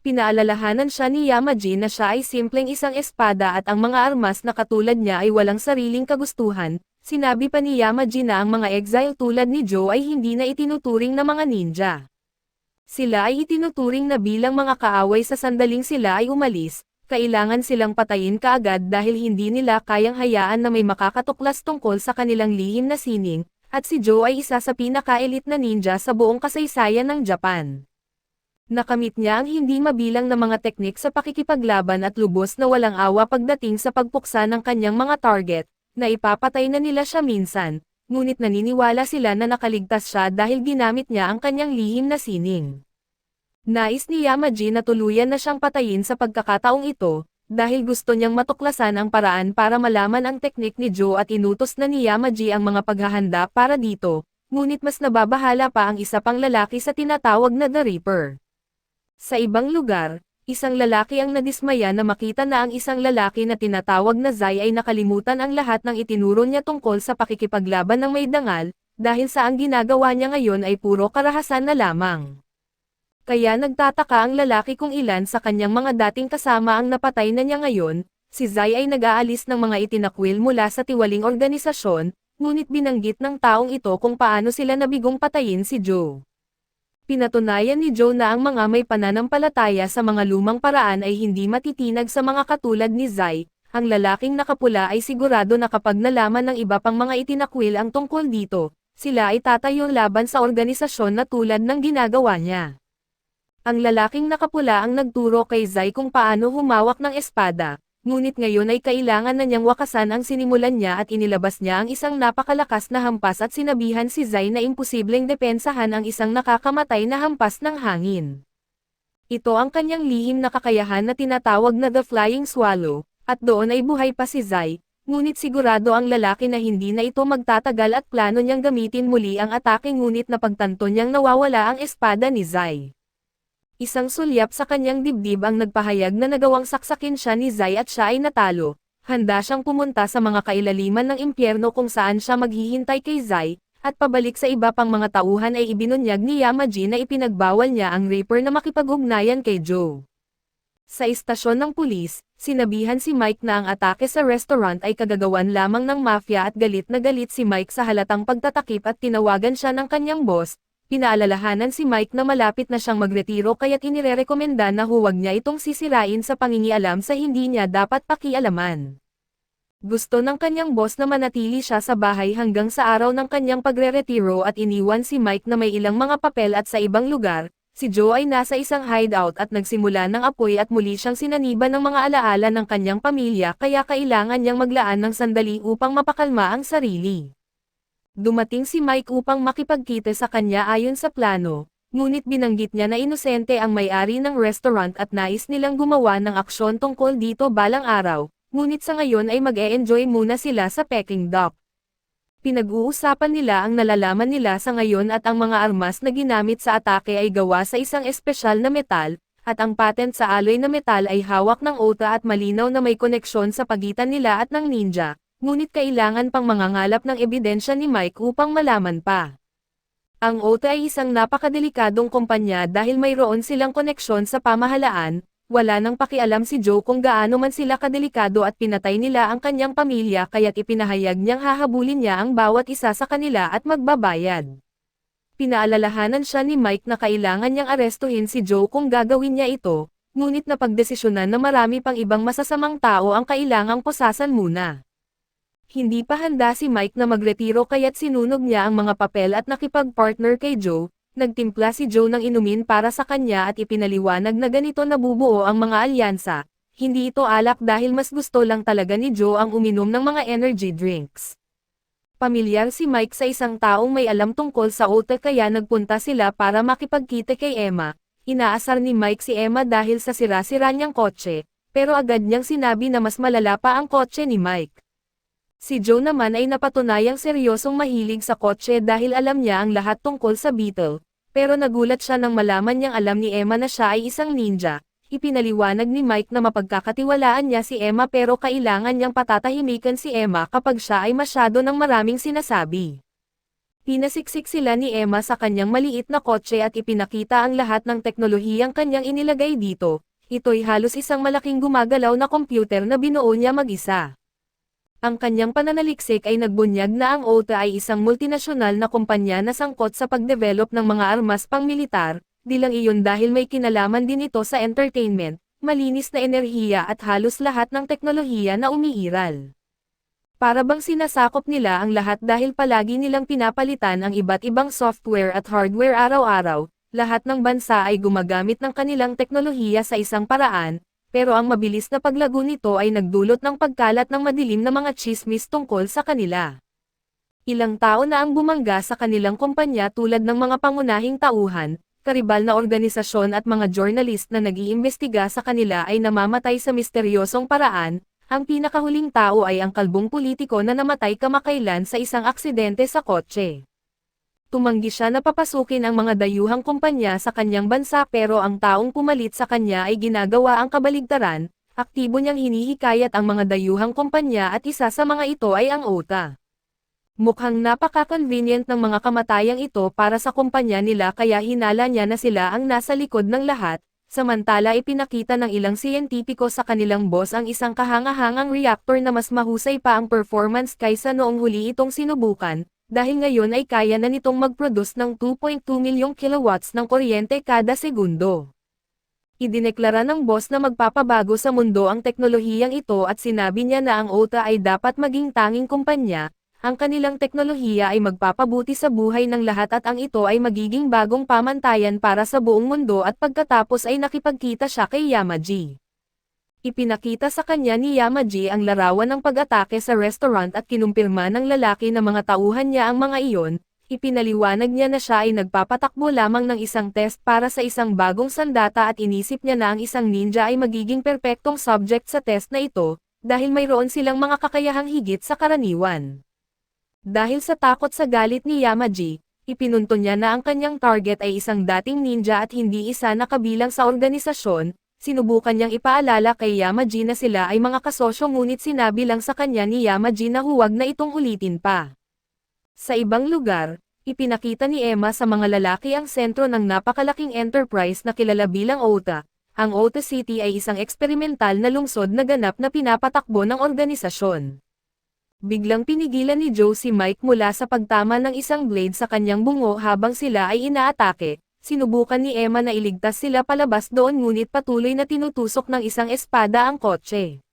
Pinaalalahanan siya ni Yamaji na siya ay simpleng isang espada at ang mga armas na katulad niya ay walang sariling kagustuhan. Sinabi pa ni Yamaji na ang mga exile tulad ni Joe ay hindi na itinuturing na mga ninja. Sila ay itinuturing na bilang mga kaaway sa sandaling sila ay umalis, kailangan silang patayin kaagad dahil hindi nila kayang hayaan na may makakatuklas tungkol sa kanilang lihim na sining, at si Joe ay isa sa pinaka-elite na ninja sa buong kasaysayan ng Japan. Nakamit niya ang hindi mabilang na mga teknik sa pakikipaglaban at lubos na walang awa pagdating sa pagpuksa ng kanyang mga target, na ipapatay na nila siya minsan. Ngunit naniniwala sila na nakaligtas siya dahil ginamit niya ang kanyang lihim na sining. Nais ni Yamaji na tuluyan na siyang patayin sa pagkakataong ito, dahil gusto niyang matuklasan ang paraan para malaman ang teknik ni Joe at inutos na ni Yamaji ang mga paghahanda para dito, ngunit mas nababahala pa ang isa pang lalaki sa tinatawag na The Reaper. Sa ibang lugar, isang lalaki ang nadismaya na makita na ang isang lalaki na tinatawag na Zai ay nakalimutan ang lahat ng itinuro niya tungkol sa pakikipaglaban ng may dangal, dahil sa ang ginagawa niya ngayon ay puro karahasan na lamang. Kaya nagtataka ang lalaki kung ilan sa kanyang mga dating kasama ang napatay na niya ngayon. Si Zai ay nag-aalis ng mga itinakwil mula sa tiwaling organisasyon, ngunit binanggit ng taong ito kung paano sila nabigong patayin si Joe. Pinatunayan ni Joe na ang mga may pananampalataya sa mga lumang paraan ay hindi matitinag sa mga katulad ni Zai. Ang lalaking nakapula ay sigurado na kapag nalaman ng iba pang mga itinakwil ang tungkol dito, sila ay tatayo laban sa organisasyon na tulad ng ginagawa niya. Ang lalaking nakapula ang nagturo kay Zai kung paano humawak ng espada, ngunit ngayon ay kailangan na niyang wakasan ang sinimulan niya at inilabas niya ang isang napakalakas na hampas at sinabihan si Zai na imposibleng depensahan ang isang nakakamatay na hampas ng hangin. Ito ang kanyang lihim na kakayahan na tinatawag na The Flying Swallow, at doon ay buhay pa si Zai, ngunit sigurado ang lalaki na hindi na ito magtatagal at plano niyang gamitin muli ang atake ngunit napagtanto niyang nawawala ang espada ni Zai. Isang sulyap sa kanyang dibdib ang nagpahayag na nagawang saksakin siya ni Zai at siya ay natalo. Handa siyang pumunta sa mga kailaliman ng impyerno kung saan siya maghihintay kay Zai, at pabalik sa iba pang mga tauhan ay ibinunyag ni Yamaji na ipinagbawal niya ang Reaper na makipag-ugnayan kay Joe. Sa istasyon ng pulis, sinabihan si Mike na ang atake sa restaurant ay kagagawan lamang ng mafia at galit na galit si Mike sa halatang pagtatakip at tinawagan siya ng kanyang boss. Pinaalalahanan si Mike na malapit na siyang magretiro kaya't inirekomenda na huwag niya itong sisirain sa pangingialam sa hindi niya dapat pakialaman. Gusto ng kanyang boss na manatili siya sa bahay hanggang sa araw ng kanyang pagreretiro at iniwan si Mike na may ilang mga papel at sa ibang lugar. Si Joe ay nasa isang hideout at nagsimula ng apoy at muli siyang sinaniban ng mga alaala ng kanyang pamilya kaya kailangan niyang maglaan ng sandali upang mapakalma ang sarili. Dumating si Mike upang makipagkita sa kanya ayon sa plano, ngunit binanggit niya na inosente ang may-ari ng restaurant at nais nilang gumawa ng aksyon tungkol dito balang araw, ngunit sa ngayon ay mag-e-enjoy muna sila sa Peking Duck. Pinag-uusapan nila ang nalalaman nila sa ngayon at ang mga armas na ginamit sa atake ay gawa sa isang espesyal na metal, at ang patent sa alloy na metal ay hawak ng Ota at malinaw na may koneksyon sa pagitan nila at ng ninja. Ngunit kailangan pang mangangalap ng ebidensya ni Mike upang malaman pa. Ang Ota ay isang napakadelikadong kumpanya dahil mayroon silang koneksyon sa pamahalaan, Wala nang pakialam si Joe kung gaano man sila kadelikado at pinatay nila ang kanyang pamilya kaya't ipinahayag niyang hahabulin niya ang bawat isa sa kanila at magbabayad. Pinaalalahanan siya ni Mike na kailangan niyang arestuhin si Joe kung gagawin niya ito, ngunit napagdesisyonan na marami pang ibang masasamang tao ang kailangang pusasan muna. Hindi pa handa si Mike na magretiro kaya't sinunog niya ang mga papel at nakipag-partner kay Joe. Nagtimpla si Joe ng inumin para sa kanya at ipinaliwanag na ganito nabubuo ang mga alyansa. Hindi ito alak dahil mas gusto lang talaga ni Joe ang uminom ng mga energy drinks. Pamilyar si Mike sa isang taong may alam tungkol sa OTA kaya nagpunta sila para makipagkita kay Emma. Inaasar ni Mike si Emma dahil sa sira-sira niyang kotse, pero agad niyang sinabi na mas malala pa ang kotse ni Mike. Si Joe naman ay napatunayang seryosong mahilig sa kotse dahil alam niya ang lahat tungkol sa Beetle. Pero nagulat siya nang malaman niyang alam ni Emma na siya ay isang ninja. Ipinaliwanag ni Mike na mapagkakatiwalaan niya si Emma pero kailangan niyang patatahimikan si Emma kapag siya ay masyado ng maraming sinasabi. Pinasiksik sila ni Emma sa kanyang maliit na kotse at ipinakita ang lahat ng teknolohiyang kanyang inilagay dito. Ito'y halos isang malaking gumagalaw na kompyuter na binuo niya mag-isa. Ang kanyang pananaliksik ay nagbunyag na ang OTA ay isang multinasyonal na kumpanya na sangkot sa pagdevelop ng mga armas pang-militar, di lang iyon dahil may kinalaman din ito sa entertainment, malinis na enerhiya at halos lahat ng teknolohiya na umiiral. Para bang sinasakop nila ang lahat dahil palagi nilang pinapalitan ang iba't ibang software at hardware araw-araw, lahat ng bansa ay gumagamit ng kanilang teknolohiya sa isang paraan, pero ang mabilis na paglago nito ay nagdulot ng pagkalat ng madilim na mga tsismis tungkol sa kanila. Ilang tao na ang bumangga sa kanilang kumpanya tulad ng mga pangunahing tauhan, karibal na organisasyon at mga journalist na nag-iimbestiga sa kanila ay namamatay sa misteryosong paraan. Ang pinakahuling tao ay ang kalbong politiko na namatay kamakailan sa isang aksidente sa kotse. Tumanggi siya na papasukin ang mga dayuhang kumpanya sa kanyang bansa pero ang taong pumalit sa kanya ay ginagawa ang kabaligtaran, aktibo niyang hinihikayat ang mga dayuhang kumpanya at isa sa mga ito ay ang OTA. Mukhang napaka-convenient ng mga kamatayang ito para sa kumpanya nila kaya hinala niya na sila ang nasa likod ng lahat, samantala ipinakita ng ilang siyentipiko sa kanilang boss ang isang kahangahangang reactor na mas mahusay pa ang performance kaysa noong huli itong sinubukan. Dahil ngayon ay kaya na nitong mag-produce ng 2.2 milyong kilowatts ng kuryente kada segundo. Idineklara ng boss na magpapabago sa mundo ang teknolohiyang ito at sinabi niya na ang OTA ay dapat maging tanging kumpanya, ang kanilang teknolohiya ay magpapabuti sa buhay ng lahat at ang ito ay magiging bagong pamantayan para sa buong mundo at pagkatapos ay nakipagkita siya kay Yamaji. Ipinakita sa kanya ni Yamaji ang larawan ng pag-atake sa restaurant at kinumpirma ng lalaki na mga tauhan niya ang mga iyon, ipinaliwanag niya na siya ay nagpapatakbo lamang ng isang test para sa isang bagong sandata at inisip niya na ang isang ninja ay magiging perpektong subject sa test na ito, dahil mayroon silang mga kakayahang higit sa karaniwan. Dahil sa takot sa galit ni Yamaji, ipinunto niya na ang kanyang target ay isang dating ninja at hindi isa na kabilang sa organisasyon. Sinubukan niyang ipaalala kay Yamaji na sila ay mga kasosyo ngunit sinabi lang sa kanya ni Yamaji na huwag na itong ulitin pa. Sa ibang lugar, ipinakita ni Emma sa mga lalaki ang sentro ng napakalaking enterprise na kilala bilang OTA. Ang OTA City ay isang eksperimental na lungsod na ganap na pinapatakbo ng organisasyon. Biglang pinigilan ni Joe si Mike mula sa pagtama ng isang blade sa kanyang bungo habang sila ay inaatake. Sinubukan ni Emma na iligtas sila palabas doon ngunit patuloy na tinutusok ng isang espada ang kotse.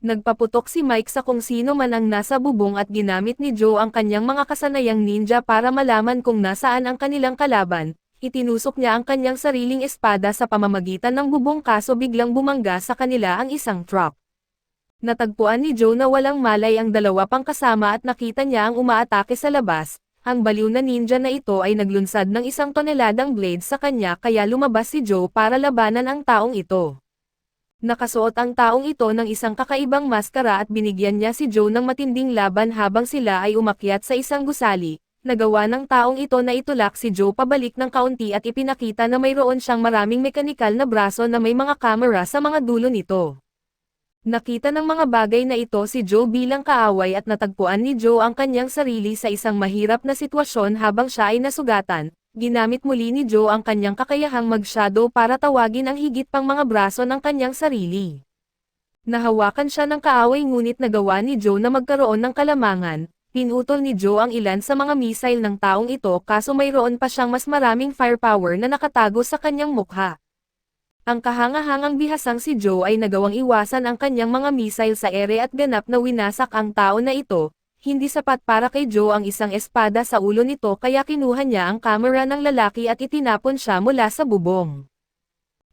Nagpaputok si Mike sa kung sino man ang nasa bubong at ginamit ni Joe ang kanyang mga kasanayang ninja para malaman kung nasaan ang kanilang kalaban. Itinusok niya ang kanyang sariling espada sa pamamagitan ng bubong kaso biglang bumangga sa kanila ang isang truck. Natagpuan ni Joe na walang malay ang dalawa pang kasama at nakita niya ang umaatake sa labas. Ang baliw na ninja na ito ay naglunsad ng 1 toneladang blade sa kanya kaya lumabas si Joe para labanan ang taong ito. Nakasuot ang taong ito ng isang kakaibang maskara at binigyan niya si Joe ng matinding laban habang sila ay umakyat sa isang gusali. Nagawa ng taong ito na itulak si Joe pabalik ng kaunti at ipinakita na mayroon siyang maraming mekanikal na braso na may mga kamera sa mga dulo nito. Nakita ng mga bagay na ito si Joe bilang kaaway at natagpuan ni Joe ang kanyang sarili sa isang mahirap na sitwasyon habang siya ay nasugatan, ginamit muli ni Joe ang kanyang kakayahang mag-shadow para tawagin ang higit pang mga braso ng kanyang sarili. Nahawakan siya ng kaaway ngunit nagawa ni Joe na magkaroon ng kalamangan. Pinutol ni Joe ang ilan sa mga missile ng taong ito kaso mayroon pa siyang mas maraming firepower na nakatago sa kanyang mukha. Ang kahangahangang bihasang si Joe ay nagawang iwasan ang kanyang mga missile sa ere at ganap na winasak ang tao na ito. Hindi sapat para kay Joe ang isang espada sa ulo nito kaya kinuha niya ang kamera ng lalaki at itinapon siya mula sa bubong.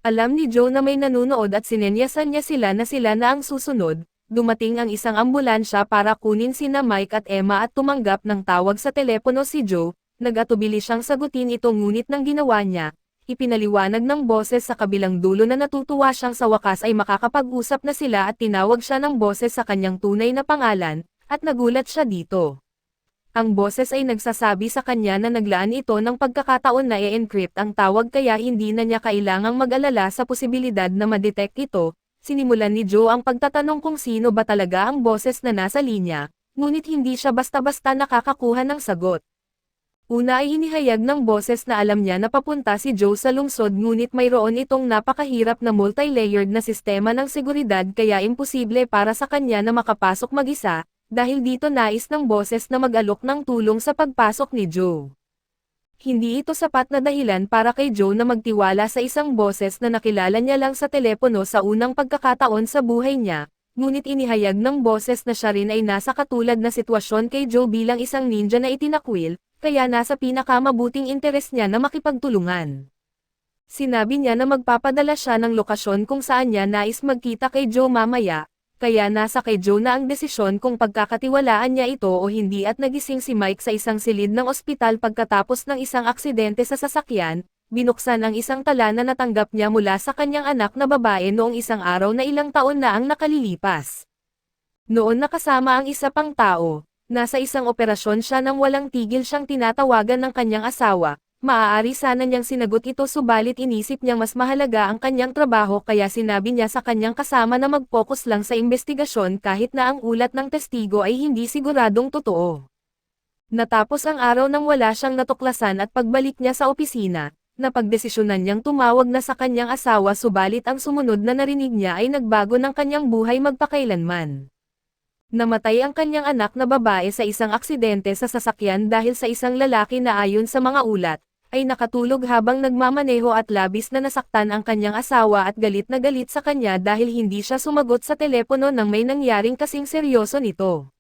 Alam ni Joe na may nanunood at sinenyasan niya sila na ang susunod. Dumating ang isang ambulansya para kunin sina Mike at Emma at tumanggap ng tawag sa telepono si Joe. Nag-atubili siyang sagutin ito ngunit nang ginawa niya, ipinaliwanag ng boses sa kabilang dulo na natutuwa siyang sa wakas ay makakapag-usap na sila at tinawag siya ng boses sa kanyang tunay na pangalan, at nagulat siya dito. Ang boses ay nagsasabi sa kanya na naglaan ito ng pagkakataon na i-encrypt ang tawag kaya hindi na niya kailangang mag-alala sa posibilidad na ma-detect ito. Sinimulan ni Joe ang pagtatanong kung sino ba talaga ang boses na nasa linya, ngunit hindi siya basta-basta nakakakuha ng sagot. Una ay inihayag ng boses na alam niya na papunta si Joe sa lungsod ngunit mayroon itong napakahirap na multi-layered na sistema ng seguridad kaya imposible para sa kanya na makapasok mag-isa. Dahil dito nais ng boses na mag-alok ng tulong sa pagpasok ni Joe. Hindi ito sapat na dahilan para kay Joe na magtiwala sa isang boses na nakilala niya lang sa telepono sa unang pagkakataon sa buhay niya, ngunit inihayag ng boses na siya rin ay nasa katulad na sitwasyon kay Joe bilang isang ninja na itinakwil, kaya nasa pinakamabuting interes niya na makipagtulungan. Sinabi niya na magpapadala siya ng lokasyon kung saan niya nais magkita kay Joe mamaya, kaya nasa kay Joe na ang desisyon kung pagkakatiwalaan niya ito o hindi at nagising si Mike sa isang silid ng ospital pagkatapos ng isang aksidente sa sasakyan, binuksan ang isang tala na natanggap niya mula sa kanyang anak na babae noong isang araw na ilang taon na ang nakalilipas. Noon nakasama ang isa pang tao, nasa isang operasyon siya nang walang tigil siyang tinatawagan ng kanyang asawa. Maaari sana niyang sinagot ito subalit inisip niyang mas mahalaga ang kanyang trabaho kaya sinabi niya sa kanyang kasama na mag-focus lang sa investigasyon kahit na ang ulat ng testigo ay hindi siguradong totoo. Natapos ang araw nang wala siyang natuklasan at pagbalik niya sa opisina, napagdesisyonan niyang tumawag na sa kanyang asawa subalit ang sumunod na narinig niya ay nagbago ng kanyang buhay magpakailanman. Namatay ang kanyang anak na babae sa isang aksidente sa sasakyan dahil sa isang lalaki na ayon sa mga ulat, ay nakatulog habang nagmamaneho at labis na nasaktan ang kanyang asawa at galit na galit sa kanya dahil hindi siya sumagot sa telepono nang may nangyaring kasing seryoso nito.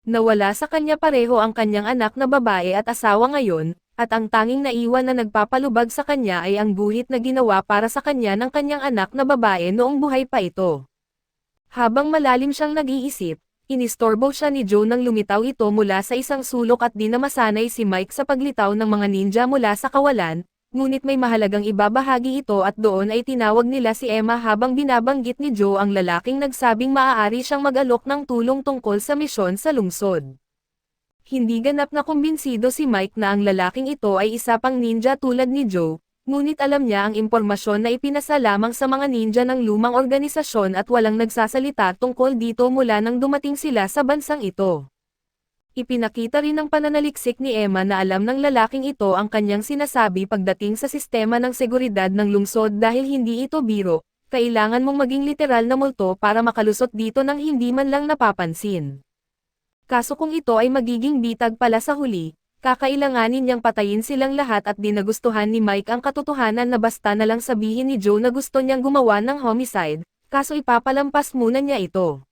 Nawala sa kanya pareho ang kanyang anak na babae at asawa ngayon, at ang tanging naiwan na nagpapalubag sa kanya ay ang guhit na ginawa para sa kanya ng kanyang anak na babae noong buhay pa ito. Habang malalim siyang nag-iisip, inistorbo siya ni Joe nang lumitaw ito mula sa isang sulok at di na masanay si Mike sa paglitaw ng mga ninja mula sa kawalan, ngunit may mahalagang ibabahagi ito at doon ay tinawag nila si Emma habang binabanggit ni Joe ang lalaking nagsabing maaari siyang mag-alok ng tulong tungkol sa misyon sa lungsod. Hindi ganap na kumbinsido si Mike na ang lalaking ito ay isa pang ninja tulad ni Joe, ngunit alam niya ang impormasyon na ipinasa lamang sa mga ninja ng lumang organisasyon at walang nagsasalita tungkol dito mula nang dumating sila sa bansang ito. Ipinakita rin ng pananaliksik ni Emma na alam ng lalaking ito ang kanyang sinasabi pagdating sa sistema ng seguridad ng lungsod dahil hindi ito biro, kailangan mong maging literal na multo para makalusot dito nang hindi man lang napapansin. Kaso kung ito ay magiging bitag pala sa huli, kakailanganin niyang patayin silang lahat at di nagustuhan ni Mike ang katotohanan na basta na lang sabihin ni Joe na gusto niyang gumawa ng homicide, kaso ipapalampas muna niya ito.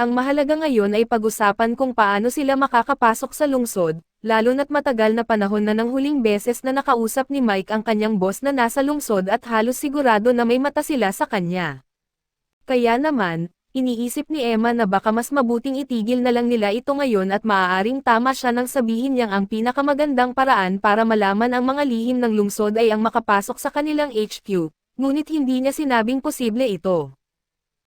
Ang mahalaga ngayon ay pag-usapan kung paano sila makakapasok sa lungsod, lalo na't matagal na panahon na ng huling beses na nakausap ni Mike ang kanyang boss na nasa lungsod at halos sigurado na may mata sila sa kanya. Kaya naman, iniisip ni Emma na baka mas mabuting itigil na lang nila ito ngayon at maaaring tama siya nang sabihin niyang ang pinakamagandang paraan para malaman ang mga lihim ng lungsod ay ang makapasok sa kanilang HQ, ngunit hindi niya sinabing posible ito.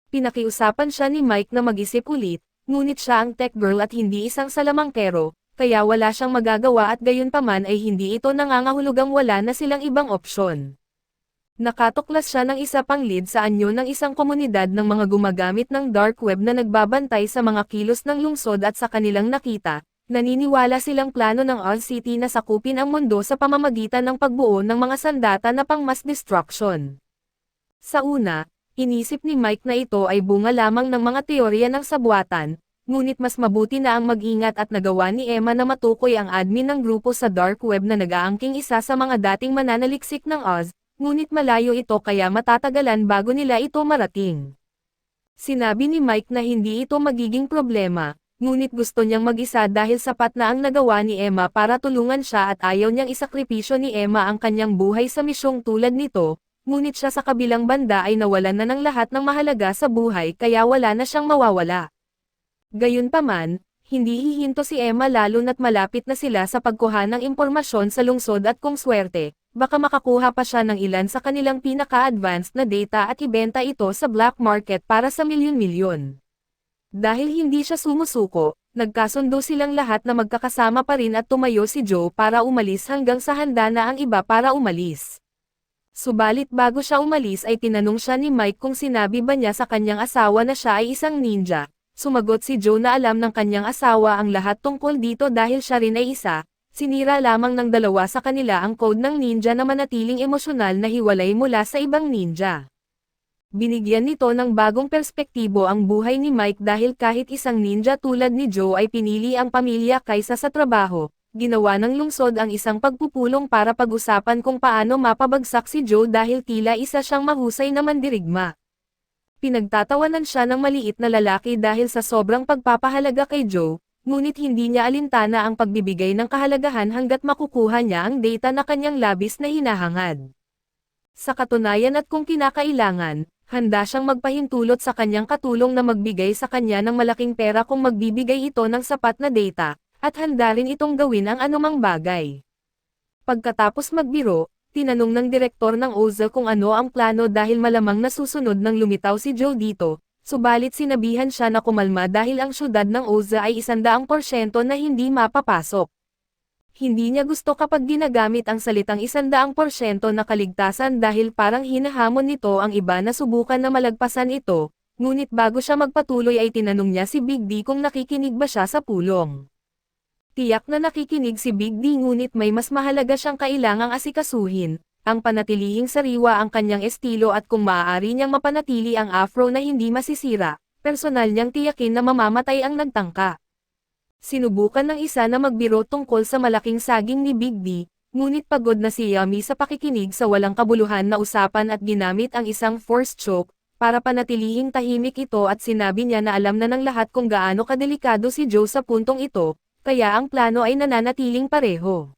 Pinakiusapan siya ni Mike na mag-isip ulit, ngunit siya ang tech girl at hindi isang salamangkero, kaya wala siyang magagawa at gayunpaman ay hindi ito nangangahulugang wala na silang ibang opsyon. Nakatuklas siya ng isa pang lead sa anyo ng isang komunidad ng mga gumagamit ng dark web na nagbabantay sa mga kilos ng lungsod at sa kanilang nakita, naniniwala silang plano ng Oz City na sakupin ang mundo sa pamamagitan ng pagbuo ng mga sandata na pang-mass destruction. Sa una, inisip ni Mike na ito ay bunga lamang ng mga teorya ng sabwatan, ngunit mas mabuti na ang mag-ingat at nagawa ni Emma na matukoy ang admin ng grupo sa dark web na nag-aangking isa sa mga dating mananaliksik ng Oz, ngunit malayo ito kaya matatagalan bago nila ito marating. Sinabi ni Mike na hindi ito magiging problema, ngunit gusto niyang mag-isa dahil sapat na ang nagawa ni Emma para tulungan siya at ayaw niyang isakripisyo ni Emma ang kanyang buhay sa misyong tulad nito, ngunit siya sa kabilang banda ay nawalan na ng lahat ng mahalaga sa buhay kaya wala na siyang mawawala. Gayunpaman, hindi hihinto si Emma lalo na't malapit na sila sa pagkuha ng impormasyon sa lungsod at kung swerte, baka makakuha pa siya ng ilan sa kanilang pinaka-advanced na data at ibenta ito sa black market para sa milyon-milyon. Dahil hindi siya sumusuko, nagkasundo silang lahat na magkakasama pa rin at tumayo si Joe para umalis hanggang sa handa na ang iba para umalis. Subalit bago siya umalis ay tinanong siya ni Mike kung sinabi ba niya sa kanyang asawa na siya ay isang ninja. Sumagot si Joe na alam ng kanyang asawa ang lahat tungkol dito dahil siya rin ay isa. Sinira lamang ng dalawa sa kanila ang code ng ninja na manatiling emosyonal na hiwalay mula sa ibang ninja. Binigyan nito ng bagong perspektibo ang buhay ni Mike dahil kahit isang ninja tulad ni Joe ay pinili ang pamilya kaysa sa trabaho, ginawa ng lungsod ang isang pagpupulong para pag-usapan kung paano mapabagsak si Joe dahil tila isa siyang mahusay na mandirigma. Pinagtatawanan siya ng maliit na lalaki dahil sa sobrang pagpapahalaga kay Joe, ngunit hindi niya alintana ang pagbibigay ng kahalagahan hanggat makukuha niya ang data na kanyang labis na hinahangad. Sa katunayan at kung kinakailangan, handa siyang magpahintulot sa kanyang katulong na magbigay sa kanya ng malaking pera kung magbibigay ito ng sapat na data, at handa rin itong gawin ang anumang bagay. Pagkatapos magbiro, tinanong ng direktor ng OZA kung ano ang plano dahil malamang nasusunod nang lumitaw si Joe dito, subalit sinabihan siya na kumalma dahil ang syudad ng OZA ay 100% na hindi mapapasok. Hindi niya gusto kapag ginagamit ang salitang 100% na kaligtasan dahil parang hinahamon nito ang iba na subukan na malagpasan ito, ngunit bago siya magpatuloy ay tinanong niya si Big D kung nakikinig ba siya sa pulong. Tiyak na nakikinig si Big D ngunit may mas mahalaga siyang kailangang asikasuhin, ang panatilihing sariwa ang kanyang estilo at kung maaari niyang mapanatili ang afro na hindi masisira, personal niyang tiyakin na mamamatay ang nagtangka. Sinubukan ng isa na magbiro tungkol sa malaking saging ni Big D, ngunit pagod na si Yami sa pakikinig sa walang kabuluhan na usapan at ginamit ang isang forced choke, para panatilihing tahimik ito at sinabi niya na alam na ng lahat kung gaano kadelikado si Joe sa puntong ito, kaya ang plano ay nananatiling pareho.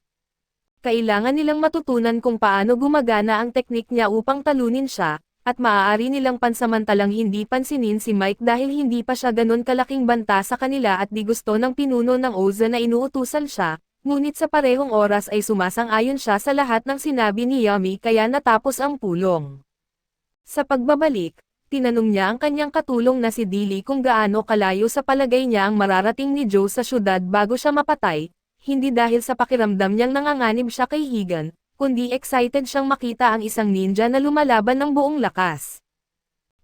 Kailangan nilang matutunan kung paano gumagana ang teknik niya upang talunin siya, at maaari nilang pansamantalang hindi pansinin si Mike dahil hindi pa siya ganon kalaking banta sa kanila at di gusto ng pinuno ng OZA na inuutusan siya, ngunit sa parehong oras ay sumasang-ayon siya sa lahat ng sinabi ni Yami kaya natapos ang pulong. Sa pagbabalik, tinanong niya ang kanyang katulong na si Dilly kung gaano kalayo sa palagay niya ang mararating ni Joe sa syudad bago siya mapatay, hindi dahil sa pakiramdam niyang nanganganib siya kay Higan, kundi excited siyang makita ang isang ninja na lumalaban ng buong lakas.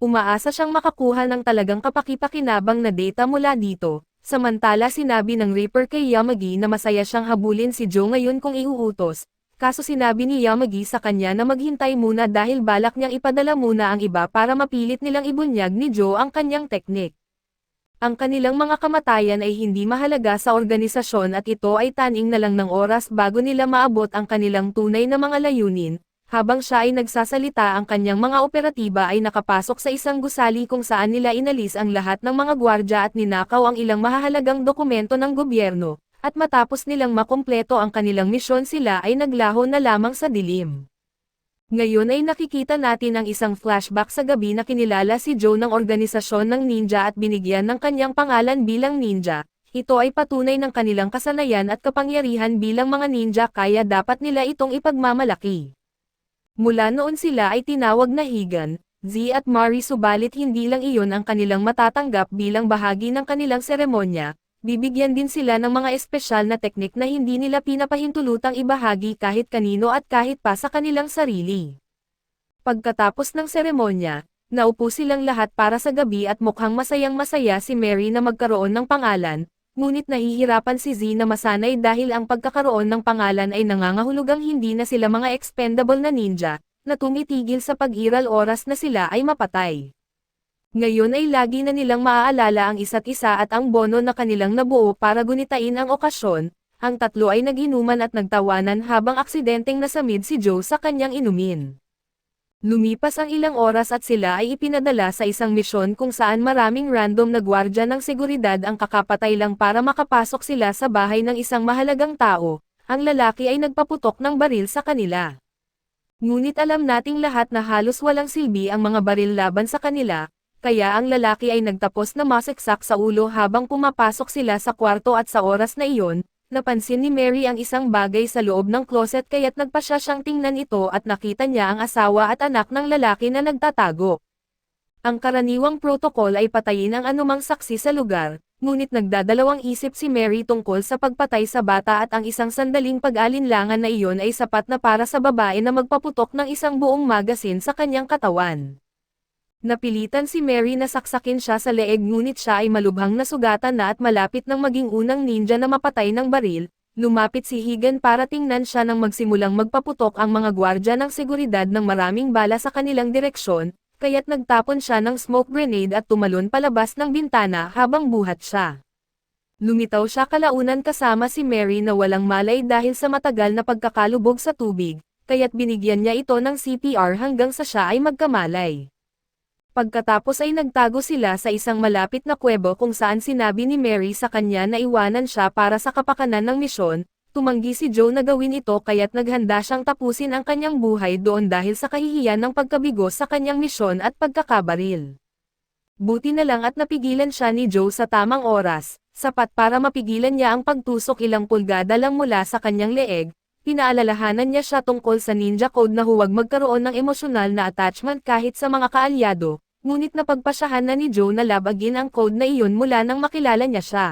Umaasa siyang makakuha ng talagang kapaki-pakinabang na data mula dito, samantala sinabi ng Reaper kay Yamagi na masaya siyang habulin si Joe ngayon kung iuutos, kaso sinabi ni Yamagi sa kanya na maghintay muna dahil balak niyang ipadala muna ang iba para mapilit nilang ibunyag ni Joe ang kanyang teknik. Ang kanilang mga kamatayan ay hindi mahalaga sa organisasyon at ito ay taning na lang ng oras bago nila maabot ang kanilang tunay na mga layunin. Habang siya ay nagsasalita ang kanyang mga operatiba ay nakapasok sa isang gusali kung saan nila inalis ang lahat ng mga gwardya at ninakaw ang ilang mahahalagang dokumento ng gobyerno. At matapos nilang makumpleto ang kanilang misyon sila ay naglaho na lamang sa dilim. Ngayon ay nakikita natin ang isang flashback sa gabi na kinilala si Joe ng organisasyon ng ninja at binigyan ng kanyang pangalan bilang ninja. Ito ay patunay ng kanilang kasanayan at kapangyarihan bilang mga ninja kaya dapat nila itong ipagmamalaki. Mula noon sila ay tinawag na Higan, Z at Mari subalit hindi lang iyon ang kanilang matatanggap bilang bahagi ng kanilang seremonya. Bibigyan din sila ng mga espesyal na teknik na hindi nila pinapahintulutang ibahagi kahit kanino at kahit pa sa kanilang sarili. Pagkatapos ng seremonya, naupo silang lahat para sa gabi at mukhang masayang-masaya si Mary na magkaroon ng pangalan, ngunit nahihirapan si Z na masanay dahil ang pagkakaroon ng pangalan ay nangangahulugang hindi na sila mga expendable na ninja, na tumitigil sa pag-iral oras na sila ay mapatay. Ngayon ay lagi na nilang maaalala ang isa't isa at ang bono na kanilang nabuo para gunitain ang okasyon. Ang tatlo ay naginuman at nagtawanan habang aksidenteng nasamid si Joe sa kanyang inumin. Lumipas ang ilang oras at sila ay ipinadala sa isang misyon kung saan maraming random na gwardya ng seguridad ang kakapatay lang para makapasok sila sa bahay ng isang mahalagang tao. Ang lalaki ay nagpaputok ng baril sa kanila. Ngunit alam nating lahat na halos walang silbi ang mga baril laban sa kanila, kaya ang lalaki ay nagtapos na maseksak sa ulo habang pumapasok sila sa kwarto at sa oras na iyon, napansin ni Mary ang isang bagay sa loob ng closet kaya't nagpa siya siyang tingnan ito at nakita niya ang asawa at anak ng lalaki na nagtatago. Ang karaniwang protokol ay patayin ang anumang saksi sa lugar, ngunit nagdadalawang isip si Mary tungkol sa pagpatay sa bata at ang isang sandaling pag-alinlangan na iyon ay sapat na para sa babae na magpaputok ng isang buong magasin sa kanyang katawan. Napilitan si Mary na saksakin siya sa leeg ngunit siya ay malubhang nasugatan na at malapit nang maging unang ninja na mapatay ng baril, lumapit si Higan para tingnan siya nang magsimulang magpaputok ang mga gwardya ng seguridad ng maraming bala sa kanilang direksyon, kaya't nagtapon siya ng smoke grenade at tumalon palabas ng bintana habang buhat siya. Lumitaw siya kalaunan kasama si Mary na walang malay dahil sa matagal na pagkakalubog sa tubig, kaya't binigyan niya ito ng CPR hanggang sa siya ay magkamalay. Pagkatapos ay nagtago sila sa isang malapit na kuwebo kung saan sinabi ni Mary sa kanya na iwanan siya para sa kapakanan ng misyon, tumanggi si Joe na gawin ito kaya't naghanda siyang tapusin ang kanyang buhay doon dahil sa kahihiyan ng pagkabigo sa kanyang misyon at pagkakabaril. Buti na lang at napigilan siya ni Joe sa tamang oras, sapat para mapigilan niya ang pagtusok ilang pulgada lang mula sa kanyang leeg. Pinaalalahanan niya siya tungkol sa ninja code na huwag magkaroon ng emosyonal na attachment kahit sa mga kaalyado, ngunit napagpasyahan na ni Joe na labagin ang code na iyon mula nang makilala niya siya.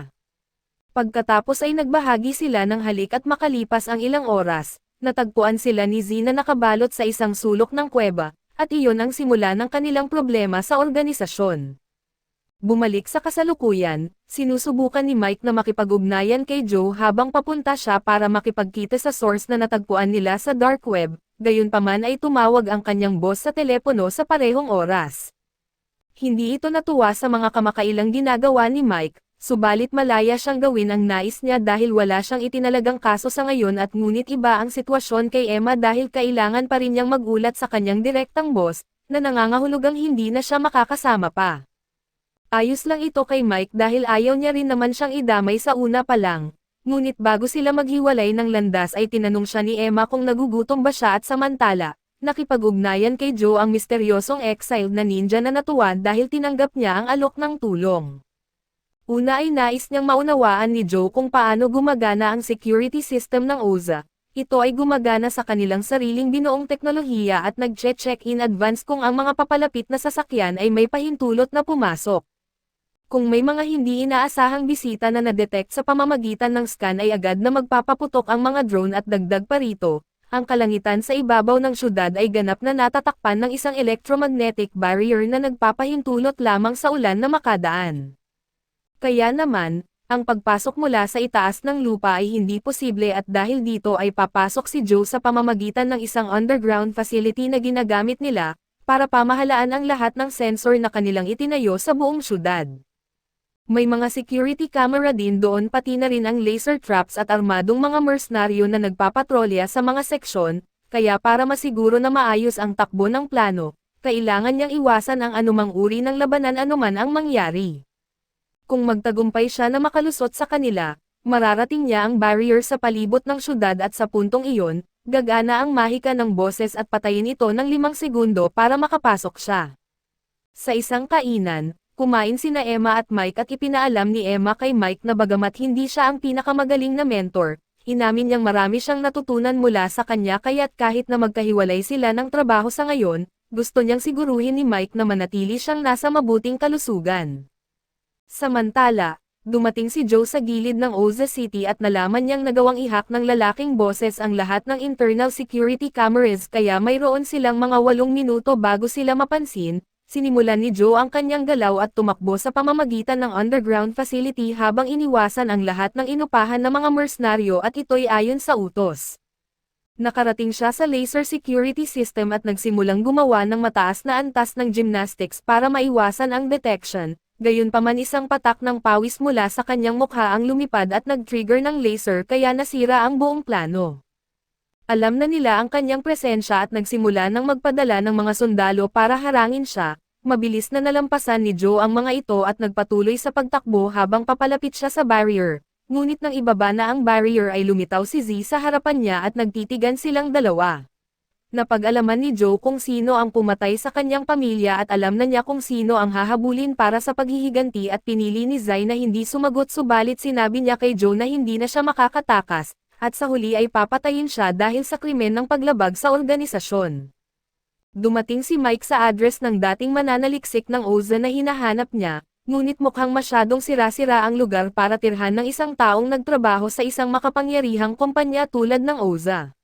Pagkatapos ay nagbahagi sila ng halik at makalipas ang ilang oras, natagpuan sila ni Z na nakabalot sa isang sulok ng kuweba, at iyon ang simula ng kanilang problema sa organisasyon. Bumalik sa kasalukuyan, sinusubukan ni Mike na makipag-ugnayan kay Joe habang papunta siya para makipagkita sa source na natagpuan nila sa dark web, gayunpaman ay tumawag ang kanyang boss sa telepono sa parehong oras. Hindi ito natuwa sa mga kamakailang ginagawa ni Mike, subalit malaya siyang gawin ang nais niya dahil wala siyang itinalagang kaso sa ngayon at ngunit iba ang sitwasyon kay Emma dahil kailangan pa rin niyang magulat sa kanyang direktang boss, na nangangahulugang hindi na siya makakasama pa. Ayos lang ito kay Mike dahil ayaw niya rin naman siyang idamay sa una pa lang, ngunit bago sila maghiwalay ng landas ay tinanong siya ni Emma kung nagugutom ba siya at samantala, nakipag-ugnayan kay Joe ang misteryosong exiled na ninja na natuwa dahil tinanggap niya ang alok ng tulong. Una ay nais niyang maunawaan ni Joe kung paano gumagana ang security system ng OZA. Ito ay gumagana sa kanilang sariling binuong teknolohiya at nag-check in advance kung ang mga papalapit na sasakyan ay may pahintulot na pumasok. Kung may mga hindi inaasahang bisita na na-detect sa pamamagitan ng scan ay agad na magpapaputok ang mga drone at dagdag pa rito, ang kalangitan sa ibabaw ng syudad ay ganap na natatakpan ng isang electromagnetic barrier na nagpapahintulot lamang sa ulan na makadaan. Kaya naman, ang pagpasok mula sa itaas ng lupa ay hindi posible at dahil dito ay papasok si Joe sa pamamagitan ng isang underground facility na ginagamit nila, para pamahalaan ang lahat ng sensor na kanilang itinayo sa buong syudad. May mga security camera din doon pati na rin ang laser traps at armadong mga mercenaryo na nagpapatrolya sa mga seksyon, kaya para masiguro na maayos ang takbo ng plano, kailangan niyang iwasan ang anumang uri ng labanan anuman ang mangyari. Kung magtagumpay siya na makalusot sa kanila, mararating niya ang barrier sa palibot ng syudad at sa puntong iyon, gagana ang mahika ng boses at patayin ito ng 5 segundo para makapasok siya. Sa isang kainan, kumain sina Emma at Mike at ipinaalam ni Emma kay Mike na bagamat hindi siya ang pinakamagaling na mentor, inamin niyang marami siyang natutunan mula sa kanya kaya't kahit na magkahiwalay sila ng trabaho sa ngayon, gusto niyang siguruhin ni Mike na manatili siyang nasa mabuting kalusugan. Samantala, dumating si Joe sa gilid ng Oza City at nalaman niyang nagawang ihak ng lalaking boses ang lahat ng internal security cameras kaya mayroon silang mga 8 minuto bago sila mapansin. Sinimulan ni Joe ang kanyang galaw at tumakbo sa pamamagitan ng underground facility habang iniwasan ang lahat ng inupahan ng mga mercenaryo at ito'y ayon sa utos. Nakarating siya sa laser security system at nagsimulang gumawa ng mataas na antas ng gymnastics para maiwasan ang detection, gayunpaman isang patak ng pawis mula sa kanyang mukha ang lumipad at nag-trigger ng laser kaya nasira ang buong plano. Alam na nila ang kanyang presensya at nagsimula ng magpadala ng mga sundalo para harangin siya. Mabilis na nalampasan ni Joe ang mga ito at nagpatuloy sa pagtakbo habang papalapit siya sa barrier. Ngunit nang ibaba na ang barrier ay lumitaw si Z sa harapan niya at nagtitigan silang dalawa. Napag-alaman ni Joe kung sino ang pumatay sa kanyang pamilya at alam na niya kung sino ang hahabulin para sa paghihiganti at pinili ni Zai na hindi sumagot subalit sinabi niya kay Joe na hindi na siya makakatakas. At sa huli ay papatayin siya dahil sa krimen ng paglabag sa organisasyon. Dumating si Mike sa address ng dating mananaliksik ng Oza na hinahanap niya, ngunit mukhang masyadong sira-sira ang lugar para tirhan ng isang taong nagtrabaho sa isang makapangyarihang kumpanya tulad ng Oza.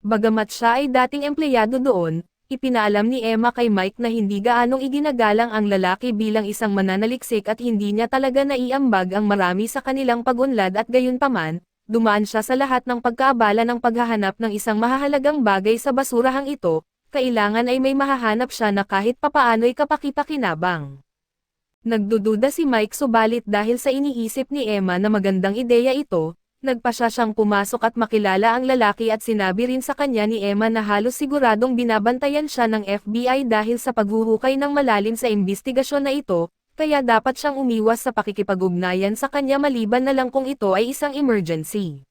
Bagamat siya ay dating empleyado doon, ipinaalam ni Emma kay Mike na hindi gaanong iginagalang ang lalaki bilang isang mananaliksik at hindi niya talaga naiambag ang marami sa kanilang pag-unlad at gayunpaman, dumaan siya sa lahat ng pagkaabala ng paghahanap ng isang mahahalagang bagay sa basurahang ito, kailangan ay may mahahanap siya na kahit papaano'y kapaki-pakinabang. Nagdududa si Mike subalit dahil sa iniisip ni Emma na magandang ideya ito, nagpasya siyang pumasok at makilala ang lalaki at sinabi rin sa kanya ni Emma na halos siguradong binabantayan siya ng FBI dahil sa paghuhukay ng malalim sa imbestigasyon na ito, kaya dapat siyang umiwas sa pakikipag-ugnayan sa kanya maliban na lang kung ito ay isang emergency.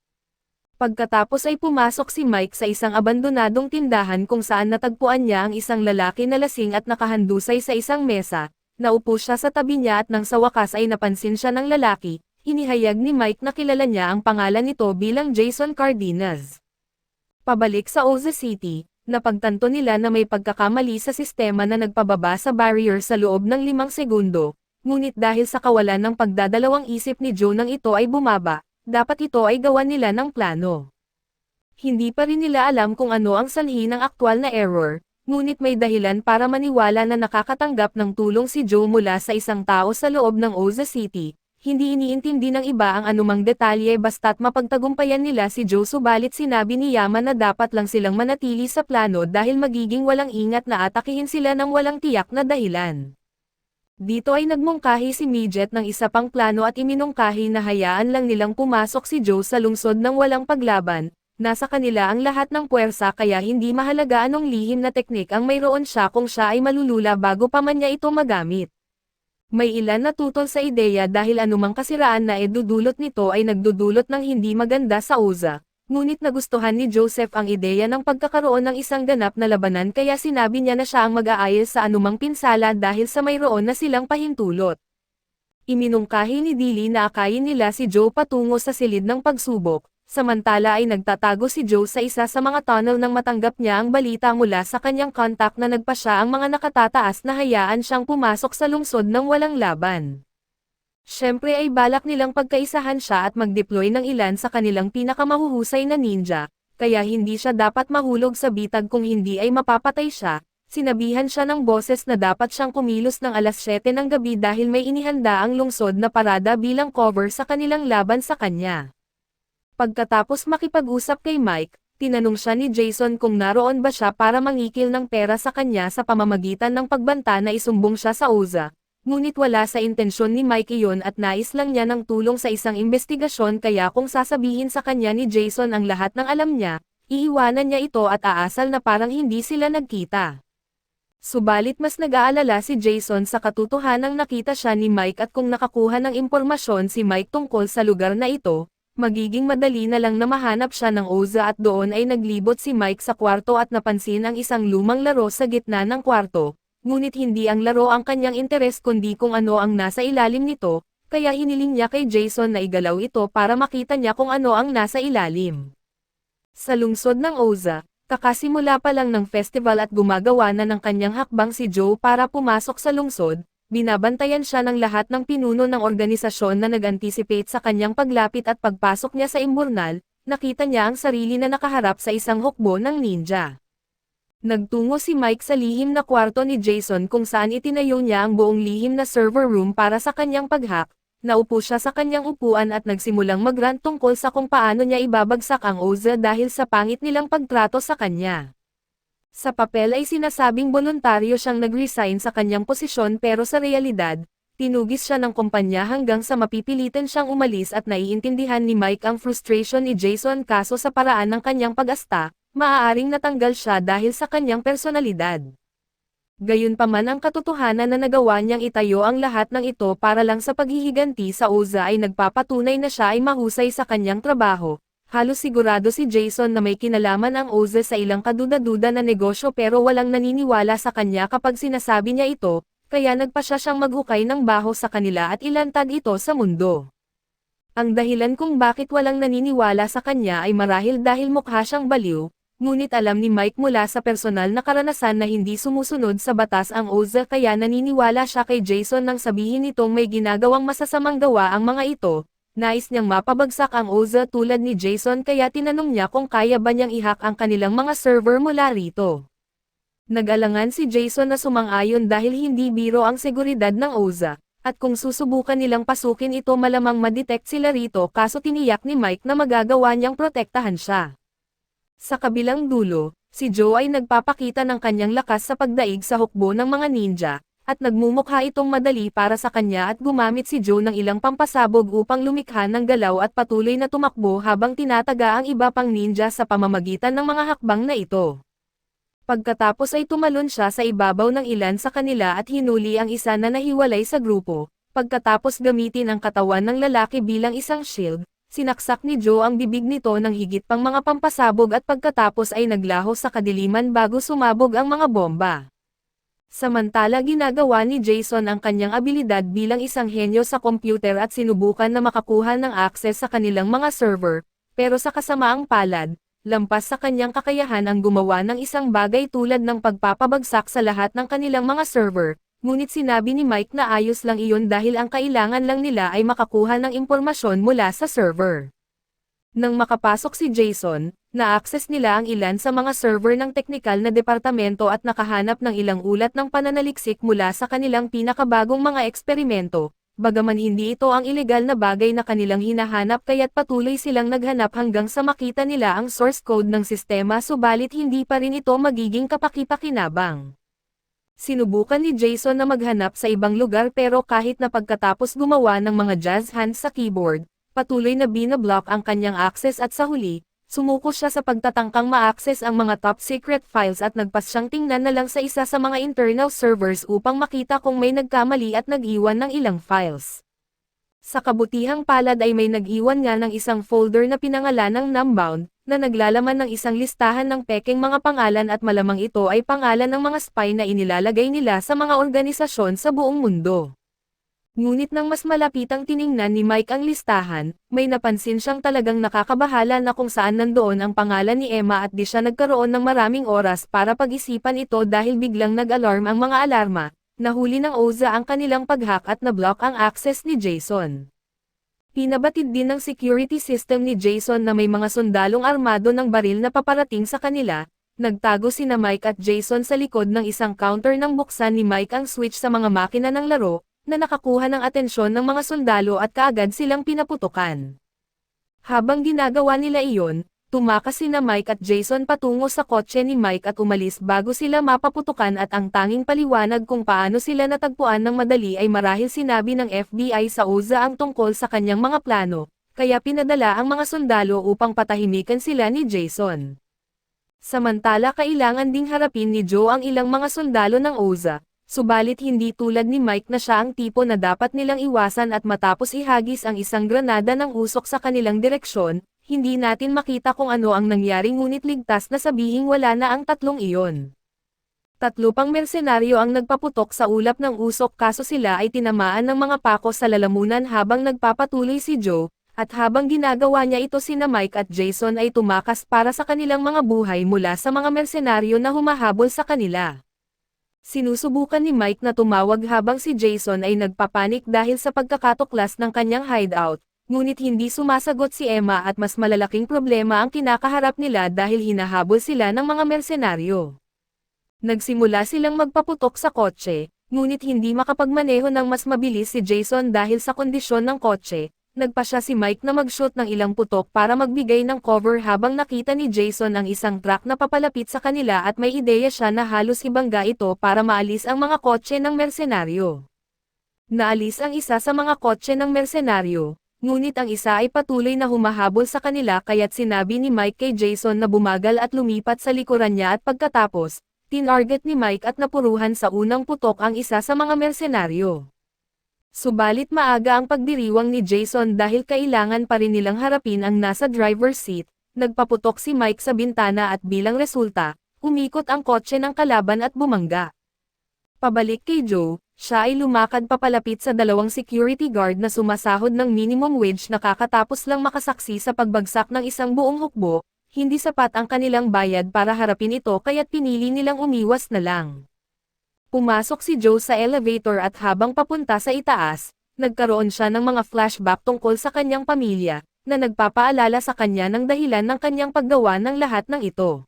Pagkatapos ay pumasok si Mike sa isang abandonadong tindahan kung saan natagpuan niya ang isang lalaki na lasing at nakahandusay sa isang mesa, naupo siya sa tabi niya at nang sa wakas ay napansin siya ng lalaki, inihayag ni Mike na kilala niya ang pangalan nito bilang Jason Cardenas. Pabalik sa Oza City, napagtanto nila na may pagkakamali sa sistema na nagpababa sa barrier sa loob ng 5 segundo, ngunit dahil sa kawalan ng pagdadalawang isip ni Joe nang ito ay bumaba, dapat ito ay gawan nila ng plano. Hindi pa rin nila alam kung ano ang sanhi ng aktwal na error, ngunit may dahilan para maniwala na nakakatanggap ng tulong si Joe mula sa isang tao sa loob ng Oza City. Hindi iniintindi ng iba ang anumang detalye basta't mapagtagumpayan nila si Joe subalit sinabi ni Yaman na dapat lang silang manatili sa plano dahil magiging walang ingat na atakihin sila ng walang tiyak na dahilan. Dito ay nagmungkahi si Midget ng isa pang plano at iminungkahi na hayaan lang nilang pumasok si Joe sa lungsod ng walang paglaban, nasa kanila ang lahat ng puwersa kaya hindi mahalaga anong lihim na teknik ang mayroon siya kung siya ay malulula bago pa man niya ito magamit. May ilan na tutol sa ideya dahil anumang kasiraan na edudulot nito ay nagdudulot ng hindi maganda sa Oza, ngunit nagustuhan ni Joseph ang ideya ng pagkakaroon ng isang ganap na labanan kaya sinabi niya na siya ang mag-aayos sa anumang pinsala dahil sa mayroon na silang pahintulot. Iminungkahi ni Dilly na akayin nila si Joe patungo sa silid ng pagsubok, samantala ay nagtatago si Joe sa isa sa mga tunnel nang matanggap niya ang balita mula sa kanyang kontak na nagpasya ang mga nakatataas na hayaan siyang pumasok sa lungsod ng walang laban. Siyempre ay balak nilang pagkaisahan siya at mag-deploy ng ilan sa kanilang pinakamahuhusay na ninja, kaya hindi siya dapat mahulog sa bitag kung hindi ay mapapatay siya. Sinabihan siya ng boses na dapat siyang kumilos ng alas 7 ng gabi dahil may inihanda ang lungsod na parada bilang cover sa kanilang laban sa kanya. Pagkatapos makipag-usap kay Mike, tinanong siya ni Jason kung naroon ba siya para mangikil ng pera sa kanya sa pamamagitan ng pagbanta na isumbong siya sa Oza. Ngunit wala sa intensyon ni Mike iyon at nais lang niya ng tulong sa isang investigasyon kaya kung sasabihin sa kanya ni Jason ang lahat ng alam niya, iiwanan niya ito at aasal na parang hindi sila nagkita. Subalit mas nag-aalala si Jason sa katotohanang nakita siya ni Mike at kung nakakuha ng impormasyon si Mike tungkol sa lugar na ito, magiging madali na lang na mahanap siya ng Oza at doon ay naglibot si Mike sa kwarto at napansin ang isang lumang laro sa gitna ng kwarto, ngunit hindi ang laro ang kanyang interes kundi kung ano ang nasa ilalim nito, kaya hiniling niya kay Jason na igalaw ito para makita niya kung ano ang nasa ilalim. Sa lungsod ng Oza, kakasimula pa lang ng festival at gumagawa na ng kanyang hakbang si Joe para pumasok sa lungsod. Binabantayan siya ng lahat ng pinuno ng organisasyon na nag-anticipate sa kanyang paglapit at pagpasok niya sa imburnal, nakita niya ang sarili na nakaharap sa isang hukbo ng ninja. Nagtungo si Mike sa lihim na kwarto ni Jason kung saan itinayo niya ang buong lihim na server room para sa kanyang pag-hack. Naupo siya sa kanyang upuan at nagsimulang mag-rant tungkol sa kung paano niya ibabagsak ang Oza dahil sa pangit nilang pagtrato sa kanya. Sa papel ay sinasabing voluntaryo siyang nag-resign sa kanyang posisyon pero sa realidad, tinugis siya ng kumpanya hanggang sa mapipilitan siyang umalis at naiintindihan ni Mike ang frustration ni Jason kaso sa paraan ng kanyang pag-asta, maaaring natanggal siya dahil sa kanyang personalidad. Gayunpaman ang katotohanan na nagawa niyang itayo ang lahat ng ito para lang sa paghihiganti sa Oza ay nagpapatunay na siya ay mahusay sa kanyang trabaho. Halos sigurado si Jason na may kinalaman ang Oza sa ilang kaduda-duda na negosyo pero walang naniniwala sa kanya kapag sinasabi niya ito, kaya nagpasya siyang maghukay ng baho sa kanila at ilantad ito sa mundo. Ang dahilan kung bakit walang naniniwala sa kanya ay marahil dahil mukha siyang baliw. Ngunit alam ni Mike mula sa personal na karanasan na hindi sumusunod sa batas ang Oza kaya naniniwala siya kay Jason nang sabihin nitong may ginagawang masasamang gawa ang mga ito. Nais niyang mapabagsak ang Oza tulad ni Jason kaya tinanong niya kung kaya ba niyang i-hack ang kanilang mga server mula rito. Nag-alangan si Jason na sumang-ayon dahil hindi biro ang seguridad ng Oza, at kung susubukan nilang pasukin ito malamang ma-detect sila rito kaso tiniyak ni Mike na magagawa niyang protektahan siya. Sa kabilang dulo, si Joe ay nagpapakita ng kanyang lakas sa pagdaig sa hukbo ng mga ninja, at nagmumukha itong madali para sa kanya at gumamit si Joe ng ilang pampasabog upang lumikha ng galaw at patuloy na tumakbo habang tinataga ang iba pang ninja sa pamamagitan ng mga hakbang na ito. Pagkatapos ay tumalon siya sa ibabaw ng ilan sa kanila at hinuli ang isa na nahiwalay sa grupo, pagkatapos gamitin ang katawan ng lalaki bilang isang shield. Sinaksak ni Joe ang bibig nito ng higit pang mga pampasabog at pagkatapos ay naglaho sa kadiliman bago sumabog ang mga bomba. Samantala ginagawa ni Jason ang kanyang abilidad bilang isang henyo sa computer at sinubukan na makakuha ng access sa kanilang mga server, pero sa kasamaang palad, lampas sa kanyang kakayahan ang gumawa ng isang bagay tulad ng pagpapabagsak sa lahat ng kanilang mga server. Ngunit sinabi ni Mike na ayos lang iyon dahil ang kailangan lang nila ay makakuha ng impormasyon mula sa server. Nang makapasok si Jason, na-access nila ang ilan sa mga server ng teknikal na departamento at nakahanap ng ilang ulat ng pananaliksik mula sa kanilang pinakabagong mga eksperimento, bagaman hindi ito ang ilegal na bagay na kanilang hinahanap kaya't patuloy silang naghanap hanggang sa makita nila ang source code ng sistema subalit hindi pa rin ito magiging kapaki-pakinabang. Sinubukan ni Jason na maghanap sa ibang lugar pero kahit na pagkatapos gumawa ng mga jazz hands sa keyboard, patuloy na binablock ang kanyang access at sa huli, sumuko siya sa pagtatangkang ma-access ang mga top secret files at nagpas siyang tingnan na lang sa isa sa mga internal servers upang makita kung may nagkamali at nag-iwan ng ilang files. Sa kabutihang palad ay may nag-iwan nga ng isang folder na pinangalan ng Numbound, na naglalaman ng isang listahan ng pekeng mga pangalan at malamang ito ay pangalan ng mga spy na inilalagay nila sa mga organisasyon sa buong mundo. Ngunit nang mas malapitang tiningnan ni Mike ang listahan, may napansin siyang talagang nakakabahala na kung saan nandoon ang pangalan ni Emma at di siya nagkaroon ng maraming oras para pag-isipan ito dahil biglang nag-alarm ang mga alarma. Nahuli ng Oza ang kanilang pag-hack at na-block ang access ni Jason. Pinabatid din ng security system ni Jason na may mga sundalong armado ng baril na paparating sa kanila. Nagtago sina Mike at Jason sa likod ng isang counter nang buksan ni Mike ang switch sa mga makina ng laro, na nakakuha ng atensyon ng mga sundalo at kaagad silang pinaputukan. Habang ginagawa nila iyon, tumakas sina Mike at Jason patungo sa kotse ni Mike at umalis bago sila mapaputukan at ang tanging paliwanag kung paano sila natagpuan ng madali ay marahil sinabi ng FBI sa Oza ang tungkol sa kanyang mga plano, kaya pinadala ang mga sundalo upang patahimikan sila ni Jason. Samantala kailangan ding harapin ni Joe ang ilang mga sundalo ng Oza, subalit hindi tulad ni Mike na siya ang tipo na dapat nilang iwasan at matapos ihagis ang isang granada ng usok sa kanilang direksyon, hindi natin makita kung ano ang nangyari ngunit ligtas na sabihing wala na ang tatlong iyon. Tatlo pang mersenaryo ang nagpaputok sa ulap ng usok kaso sila ay tinamaan ng mga pako sa lalamunan habang nagpapatuloy si Joe, at habang ginagawa niya ito sina Mike at Jason ay tumakas para sa kanilang mga buhay mula sa mga mersenaryo na humahabol sa kanila. Sinusubukan ni Mike na tumawag habang si Jason ay nagpapanik dahil sa pagkakatuklas ng kanyang hideout, ngunit hindi sumasagot si Emma at mas malalaking problema ang kinakaharap nila dahil hinahabol sila ng mga mersenaryo. Nagsimula silang magpaputok sa kotse, ngunit hindi makapagmaneho ng mas mabilis si Jason dahil sa kondisyon ng kotse. Nagpa siya si Mike na mag-shoot ng ilang putok para magbigay ng cover habang nakita ni Jason ang isang truck na papalapit sa kanila at may ideya siya na halos ibangga ito para maalis ang mga kotse ng mersenaryo. Naalis ang isa sa mga kotse ng mersenaryo, ngunit ang isa ay patuloy na humahabol sa kanila kaya't sinabi ni Mike kay Jason na bumagal at lumipat sa likuran niya at pagkatapos, tinarget ni Mike at napuruhan sa unang putok ang isa sa mga mersenaryo. Subalit maaga ang pagdiriwang ni Jason dahil kailangan pa rin nilang harapin ang nasa driver's seat, nagpaputok si Mike sa bintana at bilang resulta, umikot ang kotse ng kalaban at bumangga. Pabalik kay Joe, siya ay lumakad papalapit sa dalawang security guard na sumasahod ng minimum wage na kakatapos lang makasaksi sa pagbagsak ng isang buong hukbo, hindi sapat ang kanilang bayad para harapin ito kaya't pinili nilang umiwas na lang. Pumasok si Joe sa elevator at habang papunta sa itaas, nagkaroon siya ng mga flashback tungkol sa kanyang pamilya, na nagpapaalala sa kanya ng dahilan ng kanyang paggawa ng lahat ng ito.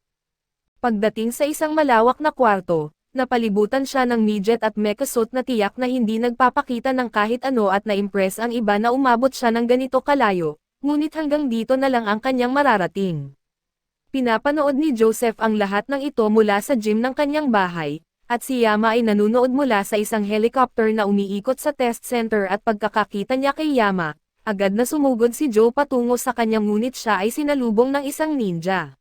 Pagdating sa isang malawak na kwarto, napalibutan siya ng midget at mechasuit na tiyak na hindi nagpapakita ng kahit ano at na-impress ang iba na umabot siya ng ganito kalayo, ngunit hanggang dito na lang ang kanyang mararating. Pinapanood ni Joseph ang lahat ng ito mula sa gym ng kanyang bahay, at si Yama ay nanunood mula sa isang helicopter na umiikot sa test center at pagkakakita niya kay Yama, agad na sumugod si Joe patungo sa kanyang ngunit siya ay sinalubong ng isang ninja.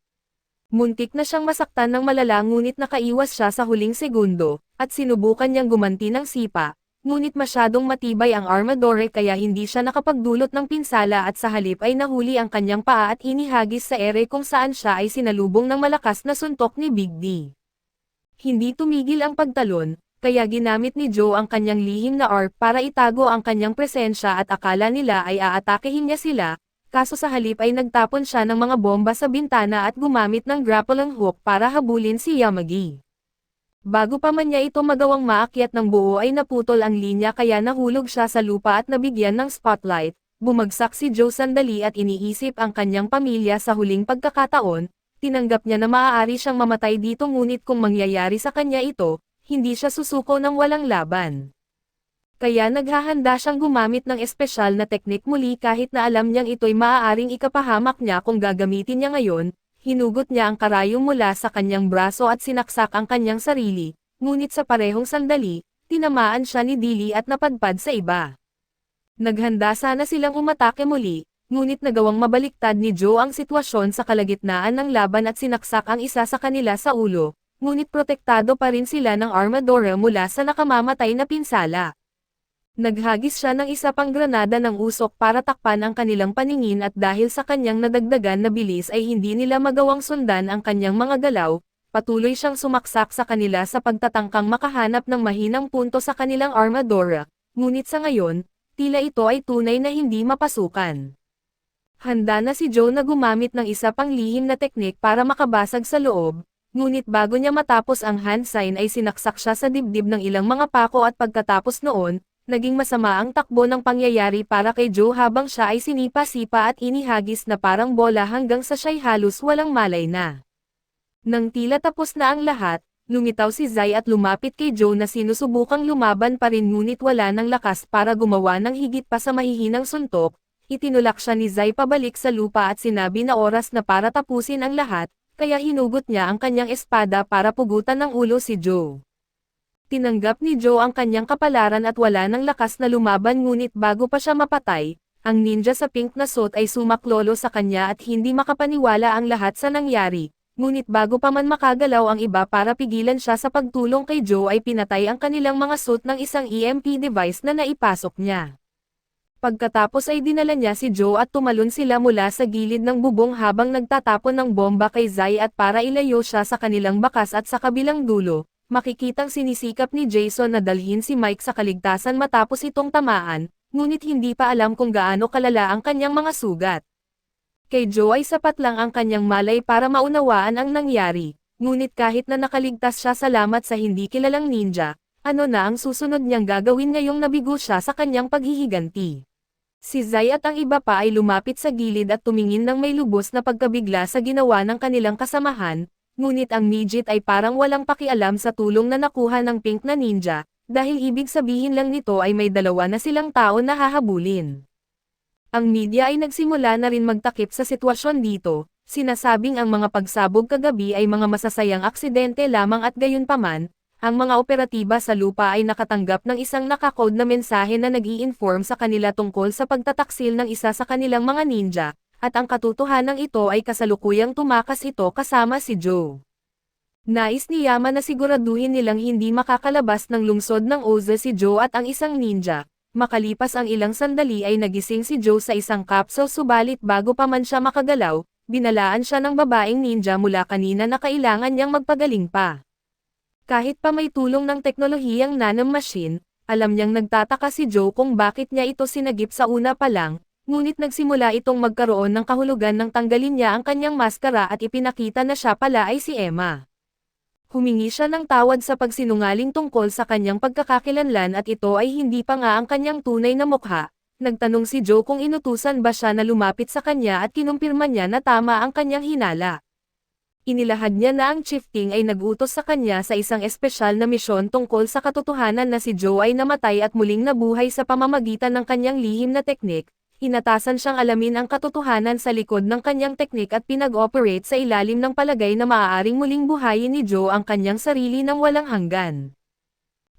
Muntik na siyang masaktan ng malala ngunit nakaiwas siya sa huling segundo, at sinubukan niyang gumanti ng sipa, ngunit masyadong matibay ang armadore kaya hindi siya nakapagdulot ng pinsala at sa halip ay nahuli ang kanyang paa at inihagis sa ere kung saan siya ay sinalubong ng malakas na suntok ni Big D. Hindi tumigil ang pagtalon, kaya ginamit ni Joe ang kanyang lihim na arc para itago ang kanyang presensya at akala nila ay aatakehin niya sila, kaso sa halip ay nagtapon siya ng mga bomba sa bintana at gumamit ng grappling hook para habulin si Yamagi. Bago pa man niya ito magawang maakyat ng buo ay naputol ang linya kaya nahulog siya sa lupa at nabigyan ng spotlight, bumagsak si Joe sandali at iniisip ang kanyang pamilya sa huling pagkakataon. Tinanggap niya na maaari siyang mamatay dito ngunit kung mangyayari sa kanya ito, hindi siya susuko ng walang laban. Kaya naghahanda siyang gumamit ng espesyal na teknik muli kahit na alam niyang ito'y maaaring ikapahamak niya kung gagamitin niya ngayon, hinugot niya ang karayom mula sa kanyang braso at sinaksak ang kanyang sarili, ngunit sa parehong sandali, tinamaan siya ni Dilly at napadpad sa iba. Naghanda sana silang umatake muli, ngunit nagawang mabaliktad ni Joe ang sitwasyon sa kalagitnaan ng laban at sinaksak ang isa sa kanila sa ulo, ngunit protektado pa rin sila ng armadura mula sa nakamamatay na pinsala. Naghagis siya ng isa pang granada ng usok para takpan ang kanilang paningin at dahil sa kanyang nadagdagan na bilis ay hindi nila magawang sundan ang kanyang mga galaw, patuloy siyang sumaksak sa kanila sa pagtatangkang makahanap ng mahinang punto sa kanilang armadura, ngunit sa ngayon, tila ito ay tunay na hindi mapasukan. Handa na si Joe na gumamit ng isa pang lihim na teknik para makabasag sa loob, ngunit bago niya matapos ang hand sign ay sinaksak siya sa dibdib ng ilang mga pako at pagkatapos noon, naging masama ang takbo ng pangyayari para kay Joe habang siya ay sinipa-sipa at inihagis na parang bola hanggang sa siya'y halos walang malay na. Nang tila tapos na ang lahat, lumitaw si Zai at lumapit kay Joe na sinusubukang lumaban pa rin ngunit wala ng lakas para gumawa ng higit pa sa mahihinang suntok. Itinulak siya ni Zai pabalik sa lupa at sinabi na oras na para tapusin ang lahat, kaya hinugot niya ang kanyang espada para pugutan ng ulo si Joe. Tinanggap ni Joe ang kanyang kapalaran at wala ng lakas na lumaban ngunit bago pa siya mapatay, ang ninja sa pink na suit ay sumaklolo sa kanya at hindi makapaniwala ang lahat sa nangyari, ngunit bago pa man makagalaw ang iba para pigilan siya sa pagtulong kay Joe ay pinatay ang kanilang mga suit ng isang EMP device na naipasok niya. Pagkatapos ay dinala niya si Joe at tumalon sila mula sa gilid ng bubong habang nagtatapon ng bomba kay Zai at para ilayo siya sa kanilang bakas at sa kabilang dulo, makikitang sinisikap ni Jason na dalhin si Mike sa kaligtasan matapos itong tamaan, ngunit hindi pa alam kung gaano kalala ang kanyang mga sugat. Kay Joe ay sapat lang ang kanyang malay para maunawaan ang nangyari, ngunit kahit na nakaligtas siya salamat sa hindi kilalang ninja, ano na ang susunod niyang gagawin ngayong nabigo siya sa kanyang paghihiganti. Si Zai at ang iba pa ay lumapit sa gilid at tumingin ng may lubos na pagkabigla sa ginawa ng kanilang kasamahan, ngunit ang midget ay parang walang pakialam sa tulong na nakuha ng pink na ninja, dahil ibig sabihin lang nito ay may dalawa na silang tao na hahabulin. Ang media ay nagsimula na rin magtakip sa sitwasyon dito, sinasabing ang mga pagsabog kagabi ay mga masasayang aksidente lamang at gayunpaman, ang mga operatiba sa lupa ay nakatanggap ng isang nakakode na mensahe na nag-i-inform sa kanila tungkol sa pagtataksil ng isa sa kanilang mga ninja, at ang katotohanan ito ay kasalukuyang tumakas ito kasama si Joe. Nais ni Yama na siguraduhin nilang hindi makakalabas ng lungsod ng Oza si Joe at ang isang ninja. Makalipas ang ilang sandali ay nagising si Joe sa isang capsule subalit bago pa man siya makagalaw, binalaan siya ng babaeng ninja mula kanina na kailangan niyang magpagaling pa. Kahit pa may tulong ng teknolohiyang nanomachine, alam niyang nagtataka si Joe kung bakit niya ito sinagip sa una pa lang, ngunit nagsimula itong magkaroon ng kahulugan nang tanggalin niya ang kanyang maskara at ipinakita na siya pala ay si Emma. Humingi siya ng tawad sa pagsinungaling tungkol sa kanyang pagkakakilanlan at ito ay hindi pa nga ang kanyang tunay na mukha. Nagtanong si Joe kung inutusan ba siya na lumapit sa kanya at kinumpirma niya na tama ang kanyang hinala. Inilahad niya na ang Chief Ting ay nag-utos sa kanya sa isang espesyal na misyon tungkol sa katotohanan na si Joe ay namatay at muling nabuhay sa pamamagitan ng kanyang lihim na teknik. Inatasan siyang alamin ang katotohanan sa likod ng kanyang teknik at pinag-operate sa ilalim ng palagay na maaaring muling buhayin ni Joe ang kanyang sarili ng walang hanggan.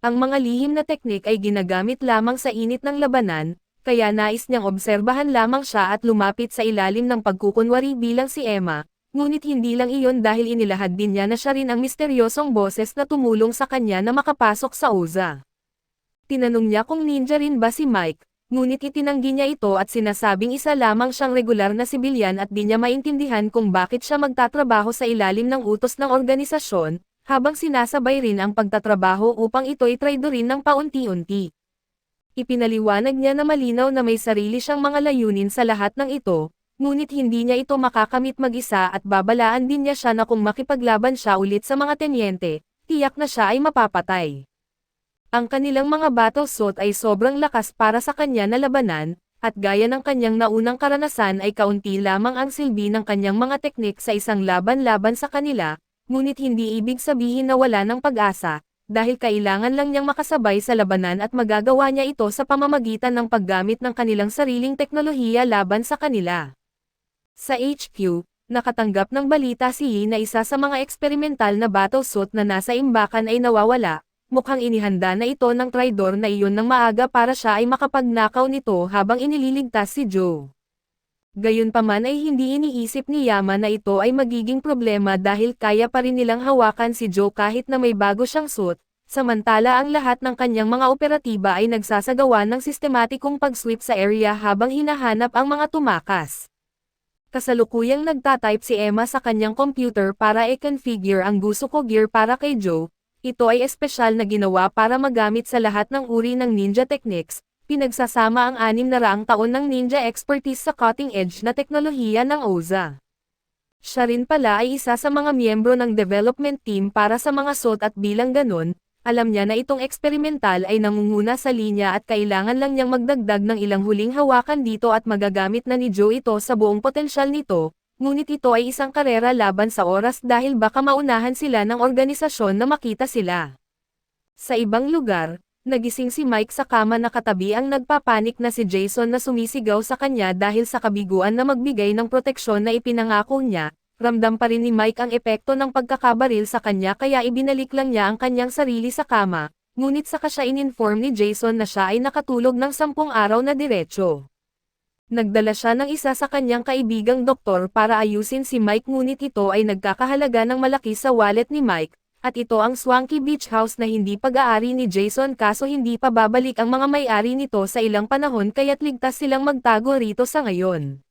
Ang mga lihim na teknik ay ginagamit lamang sa init ng labanan, kaya nais niyang obserbahan lamang siya at lumapit sa ilalim ng pagkukunwari bilang si Emma. Ngunit hindi lang iyon dahil inilahad din niya na siya rin ang misteryosong boses na tumulong sa kanya na makapasok sa Oza. Tinanong niya kung ninja rin ba si Mike, ngunit itinanggi niya ito at sinasabing isa lamang siyang regular na sibilyan at di niya maintindihan kung bakit siya magtatrabaho sa ilalim ng utos ng organisasyon, habang sinasabay rin ang pagtatrabaho upang ito'y traidorin ng paunti-unti. Ipinaliwanag niya na malinaw na may sarili siyang mga layunin sa lahat ng ito, ngunit hindi niya ito makakamit mag-isa at babalaan din niya siya na kung makipaglaban siya ulit sa mga tenyente, tiyak na siya ay mapapatay. Ang kanilang mga battle suit ay sobrang lakas para sa kanya na labanan, at gaya ng kanyang naunang karanasan ay kaunti lamang ang silbi ng kanyang mga teknik sa isang laban-laban sa kanila, ngunit hindi ibig sabihin na wala ng pag-asa, dahil kailangan lang niyang makasabay sa labanan at magagawa niya ito sa pamamagitan ng paggamit ng kanilang sariling teknolohiya laban sa kanila. Sa HQ, nakatanggap ng balita si Yi na isa sa mga eksperimental na battle suit na nasa imbakan ay nawawala, mukhang inihanda na ito ng traidor na iyon ng maaga para siya ay makapagnakaw nito habang inililigtas si Joe. Gayunpaman ay hindi iniisip ni Yama na ito ay magiging problema dahil kaya pa rin nilang hawakan si Joe kahit na may bago siyang suit, samantala ang lahat ng kanyang mga operatiba ay nagsasagawa ng sistematikong pag-sweep sa area habang hinahanap ang mga tumakas. Kasalukuyang nagtatype si Emma sa kanyang computer para i-configure ang Gusuko gear para kay Joe. Ito ay espesyal na ginawa para magamit sa lahat ng uri ng ninja techniques. Pinagsasama ang 600 taon ng ninja expertise sa cutting-edge na teknolohiya ng Oza. Siya rin pala ay isa sa mga miyembro ng development team para sa mga suit at bilang ganun, alam niya na itong eksperimental ay nangunguna sa linya at kailangan lang niyang magdagdag ng ilang huling hawakan dito at magagamit na ni Joe ito sa buong potensyal nito, ngunit ito ay isang karera laban sa oras dahil baka maunahan sila ng organisasyon na makita sila. Sa ibang lugar, nagising si Mike sa kama na katabi ang nagpapanik na si Jason na sumisigaw sa kanya dahil sa kabiguan na magbigay ng proteksyon na ipinangako niya. Ramdam pa rin ni Mike ang epekto ng pagkakabaril sa kanya kaya ibinalik lang niya ang kanyang sarili sa kama, ngunit saka siya in-inform ni Jason na siya ay nakatulog ng 10 araw na diretsyo. Nagdala siya ng isa sa kanyang kaibigang doktor para ayusin si Mike ngunit ito ay nagkakahalaga ng malaki sa wallet ni Mike, at ito ang swanky beach house na hindi pag-aari ni Jason kaso hindi pa babalik ang mga may-ari nito sa ilang panahon kaya't ligtas silang magtago rito sa ngayon.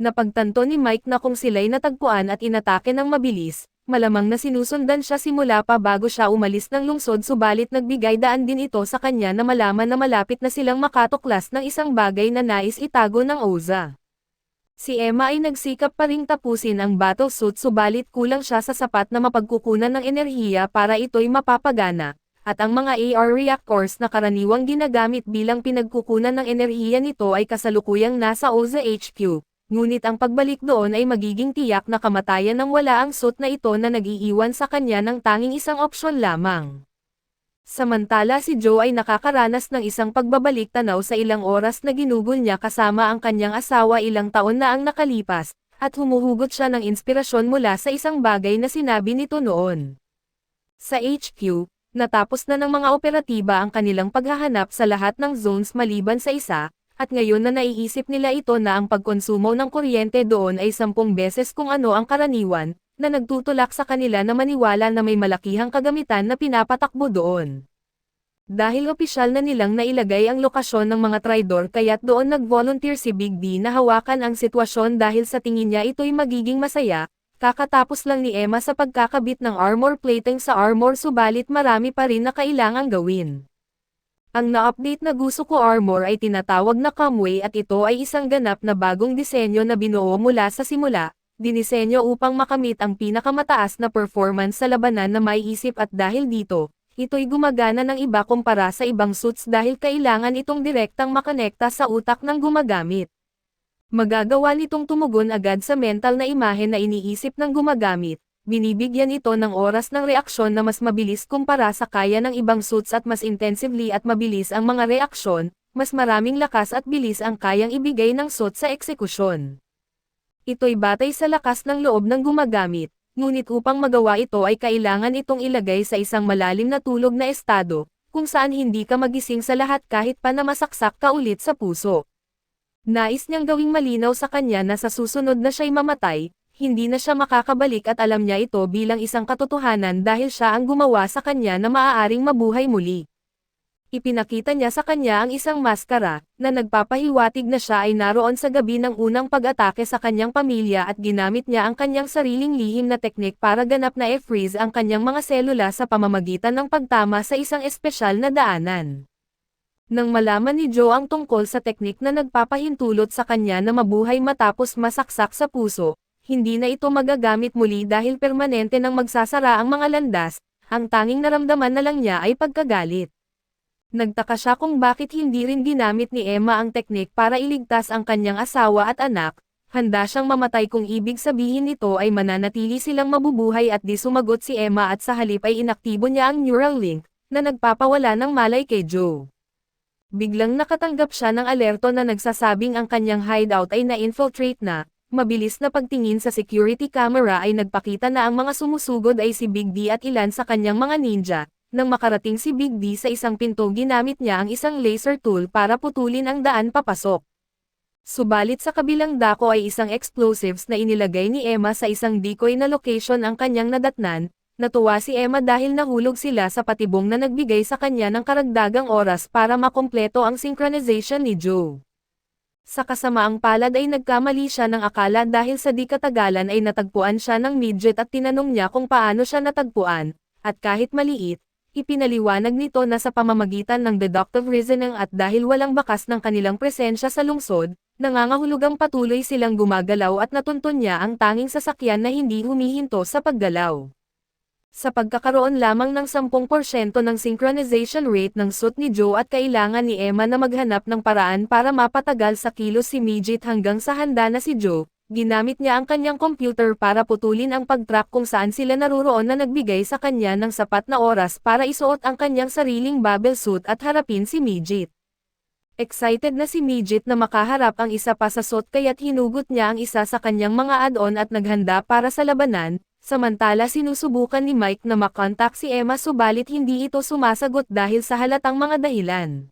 Napagtanto ni Mike na kung sila'y natagpuan at inatake ng mabilis, malamang na sinusundan siya simula pa bago siya umalis ng lungsod subalit nagbigay daan din ito sa kanya na malaman na malapit na silang makatuklas ng isang bagay na nais itago ng Oza. Si Emma ay nagsikap pa ring tapusin ang battle suit subalit kulang siya sa sapat na mapagkukunan ng enerhiya para ito'y mapapagana, at ang mga AR reactors na karaniwang ginagamit bilang pinagkukunan ng enerhiya nito ay kasalukuyang nasa Oza HQ. ngunit ang pagbalik doon ay magiging tiyak na kamatayan nang wala ang suit na ito na nag-iiwan sa kanya ng tanging isang opsyon lamang. Samantala si Joe ay nakakaranas ng isang pagbabalik tanaw sa ilang oras na ginugol niya kasama ang kanyang asawa ilang taon na ang nakalipas, at humuhugot siya ng inspirasyon mula sa isang bagay na sinabi nito noon. Sa HQ, natapos na ng mga operatiba ang kanilang paghahanap sa lahat ng zones maliban sa isa, at ngayon na naiisip nila ito na ang pagkonsumo ng kuryente doon ay 10 beses kung ano ang karaniwan, na nagtutulak sa kanila na maniwala na may malakihang kagamitan na pinapatakbo doon. Dahil opisyal na nilang nailagay ang lokasyon ng mga traidor kaya't doon nag-volunteer si Big D na hawakan ang sitwasyon dahil sa tingin niya ito'y magiging masaya, kakatapos lang ni Emma sa pagkakabit ng armor plating sa armor subalit marami pa rin na kailangang gawin. Ang na-update na Gusuko Armor ay tinatawag na Comway at ito ay isang ganap na bagong disenyo na binuo mula sa simula, dinisenyo upang makamit ang pinakamataas na performance sa labanan na maiisip at dahil dito, ito'y gumagana ng iba kumpara sa ibang suits dahil kailangan itong direktang makonekta sa utak ng gumagamit. Magagawa nitong tumugon agad sa mental na imahe na iniisip ng gumagamit. Binibigyan ito ng oras ng reaksyon na mas mabilis kumpara sa kaya ng ibang suits at mas intensively at mabilis ang mga reaksyon, mas maraming lakas at bilis ang kayang ibigay ng suit sa eksekusyon. Ito'y batay sa lakas ng loob ng gumagamit, ngunit upang magawa ito ay kailangan itong ilagay sa isang malalim na tulog na estado, kung saan hindi ka magising sa lahat kahit pa na masaksak ka ulit sa puso. Nais niyang gawing malinaw sa kanya na sa susunod na siya'y mamatay, hindi na siya makakabalik at alam niya ito bilang isang katotohanan dahil siya ang gumawa sa kanya na maaaring mabuhay muli. Ipinakita niya sa kanya ang isang maskara, na nagpapahiwatig na siya ay naroon sa gabi ng unang pag-atake sa kanyang pamilya at ginamit niya ang kanyang sariling lihim na teknik para ganap na e-freeze ang kanyang mga selula sa pamamagitan ng pagtama sa isang espesyal na daanan. Nang malaman ni Joe ang tungkol sa teknik na nagpapahintulot sa kanya na mabuhay matapos masaksak sa puso, hindi na ito magagamit muli dahil permanente nang magsasara ang mga landas, ang tanging naramdaman na lang niya ay pagkagalit. Nagtaka siya kung bakit hindi rin ginamit ni Emma ang teknik para iligtas ang kanyang asawa at anak, handa siyang mamatay kung ibig sabihin nito ay mananatili silang mabubuhay at di sumagot si Emma at sa halip ay inaktibo niya ang neural link, na nagpapawala ng malay kay Joe. Biglang nakatanggap siya ng alerto na nagsasabing ang kanyang hideout ay na-infiltrate na. Mabilis na pagtingin sa security camera ay nagpakita na ang mga sumusugod ay si Big D at ilan sa kanyang mga ninja. Nang makarating si Big D sa isang pinto ginamit niya ang isang laser tool para putulin ang daan papasok. Subalit sa kabilang dako ay isang explosives na inilagay ni Emma sa isang decoy na location ang kanyang nadatnan. Natuwa si Emma dahil nahulog sila sa patibong na nagbigay sa kanya ng karagdagang oras para makompleto ang synchronization ni Joe. Sa kasamaang palad ay nagkamali siya ng akala dahil sa di katagalan ay natagpuan siya ng midget at tinanong niya kung paano siya natagpuan, at kahit maliit, ipinaliwanag nito na sa pamamagitan ng deductive reasoning at dahil walang bakas ng kanilang presensya sa lungsod, nangangahulugang patuloy silang gumagalaw at natuntun niya ang tanging sasakyan na hindi humihinto sa paggalaw. Sa pagkakaroon lamang ng 10% ng synchronization rate ng suit ni Joe at kailangan ni Emma na maghanap ng paraan para mapatagal sa kilos si Midget hanggang sa handa na si Joe, ginamit niya ang kanyang computer para putulin ang pag-track kung saan sila naruroon na nagbigay sa kanya ng sapat na oras para isuot ang kanyang sariling bubble suit at harapin si Midget. Excited na si Midget na makaharap ang isa pa sa suit kaya't hinugot niya ang isa sa kanyang mga add-on at naghanda para sa labanan. Samantala sinusubukan ni Mike na makontak si Emma subalit hindi ito sumasagot dahil sa halatang mga dahilan.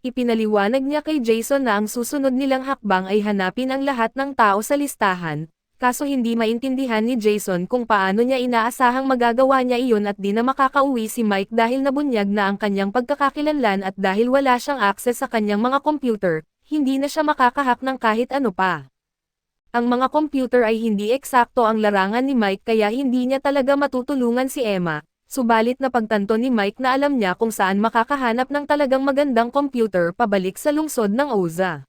Ipinaliwanag niya kay Jason na ang susunod nilang hakbang ay hanapin ang lahat ng tao sa listahan, kaso hindi maintindihan ni Jason kung paano niya inaasahang magagawa niya iyon at di na makakauwi si Mike dahil nabunyag na ang kanyang pagkakakilanlan at dahil wala siyang access sa kanyang mga computer, hindi na siya makakahack ng kahit ano pa. Ang mga computer ay hindi eksakto ang larangan ni Mike kaya hindi niya talaga matutulungan si Emma, subalit napagtanto ni Mike na alam niya kung saan makakahanap ng talagang magandang computer pabalik sa lungsod ng Oza.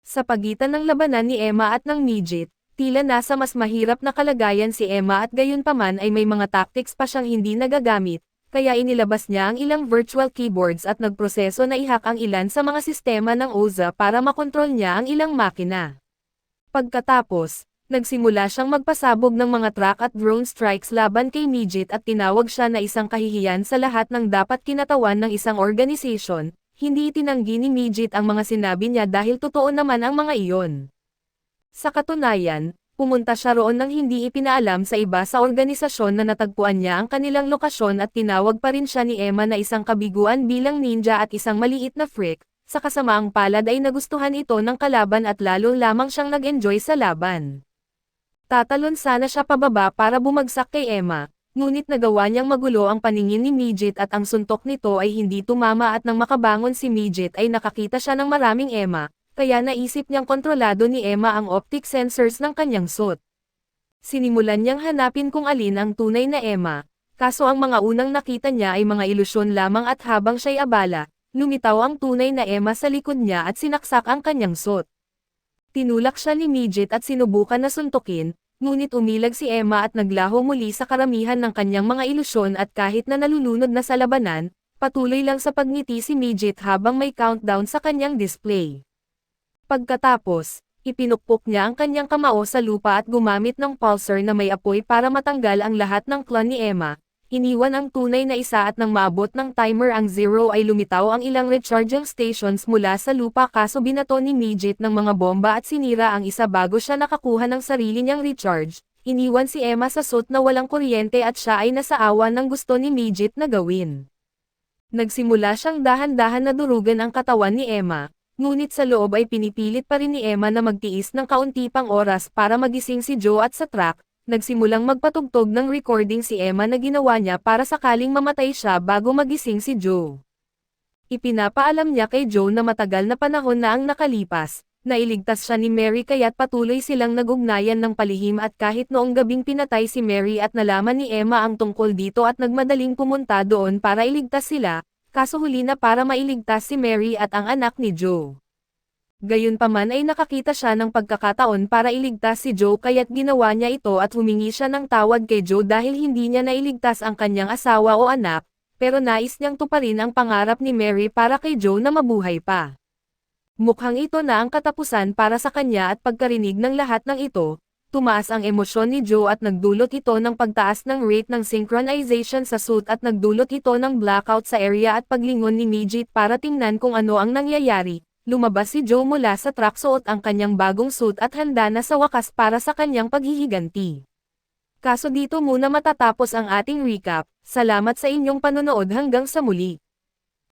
Sa pagitan ng labanan ni Emma at ng Midget, tila nasa mas mahirap na kalagayan si Emma at gayunpaman ay may mga tactics pa siyang hindi nagagamit, kaya inilabas niya ang ilang virtual keyboards at nagproseso na i-hack ang ilan sa mga sistema ng Oza para makontrol niya ang ilang makina. Pagkatapos, nagsimula siyang magpasabog ng mga truck at drone strikes laban kay Midget at tinawag siya na isang kahihiyan sa lahat ng dapat kinatawan ng isang organisasyon. Hindi itinanggi ni Midget ang mga sinabi niya dahil totoo naman ang mga iyon. Sa katunayan, pumunta siya roon nang hindi ipinaalam sa iba sa organisasyon na natagpuan niya ang kanilang lokasyon at tinawag pa rin siya ni Emma na isang kabiguan bilang ninja at isang maliit na freak. Sa kasamaang palad ay nagustuhan ito ng kalaban at lalo lamang siyang nag-enjoy sa laban. Tatalon sana siya pababa para bumagsak kay Emma, ngunit nagawa niyang magulo ang paningin ni Midget at ang suntok nito ay hindi tumama at nang makabangon si Midget ay nakakita siya ng maraming Emma, kaya naisip niyang kontrolado ni Emma ang optic sensors ng kanyang suit. Sinimulan niyang hanapin kung alin ang tunay na Emma, kaso ang mga unang nakita niya ay mga ilusyon lamang at habang siya'y abala, lumitaw ang tunay na Emma sa likod niya at sinaksak ang kanyang suit. Tinulak siya ni Midget at sinubukan na suntukin, ngunit umilag si Emma at naglaho muli sa karamihan ng kanyang mga ilusyon at kahit na nalulunod na sa labanan, patuloy lang sa pagngiti si Midget habang may countdown sa kanyang display. Pagkatapos, ipinukpok niya ang kanyang kamao sa lupa at gumamit ng pulsar na may apoy para matanggal ang lahat ng clone ni Emma. Iniwan ang tunay na isa at nang maabot ng timer ang 0 ay lumitaw ang ilang recharging stations mula sa lupa kaso binato ni Midget ng mga bomba at sinira ang isa bago siya nakakuha ng sarili niyang recharge. Iniwan si Emma sa suit na walang kuryente at siya ay nasaawa ng gusto ni Midget na gawin. Nagsimula siyang dahan-dahan na durugan ang katawan ni Emma, ngunit sa loob ay pinipilit pa rin ni Emma na magtiis ng kaunti pang oras para magising si Joe at sa truck. Nagsimulang magpatugtog ng recording si Emma na ginawa niya para sakaling mamatay siya bago magising si Joe. Ipinapaalam niya kay Joe na matagal na panahon na ang nakalipas, nailigtas siya ni Mary kaya't patuloy silang nag-ugnayan ng palihim at kahit noong gabing pinatay si Mary at nalaman ni Emma ang tungkol dito at nagmadaling pumunta doon para iligtas sila, kaso huli na para mailigtas si Mary at ang anak ni Joe. Gayunpaman ay nakakita siya ng pagkakataon para iligtas si Joe kaya't ginawa niya ito at humingi siya ng tawad kay Joe dahil hindi niya nailigtas ang kanyang asawa o anak, pero nais niyang tuparin ang pangarap ni Mary para kay Joe na mabuhay pa. Mukhang ito na ang katapusan para sa kanya at pagkarinig ng lahat ng ito, tumaas ang emosyon ni Joe at nagdulot ito ng pagtaas ng rate ng synchronization sa suit at nagdulot ito ng blackout sa area at paglingon ni Midget para tingnan kung ano ang nangyayari. Lumabas si Joe mula sa truck suot ang kanyang bagong suit at handa na sa wakas para sa kanyang paghihiganti. Kaso dito muna matatapos ang ating recap, salamat sa inyong panonood hanggang sa muli.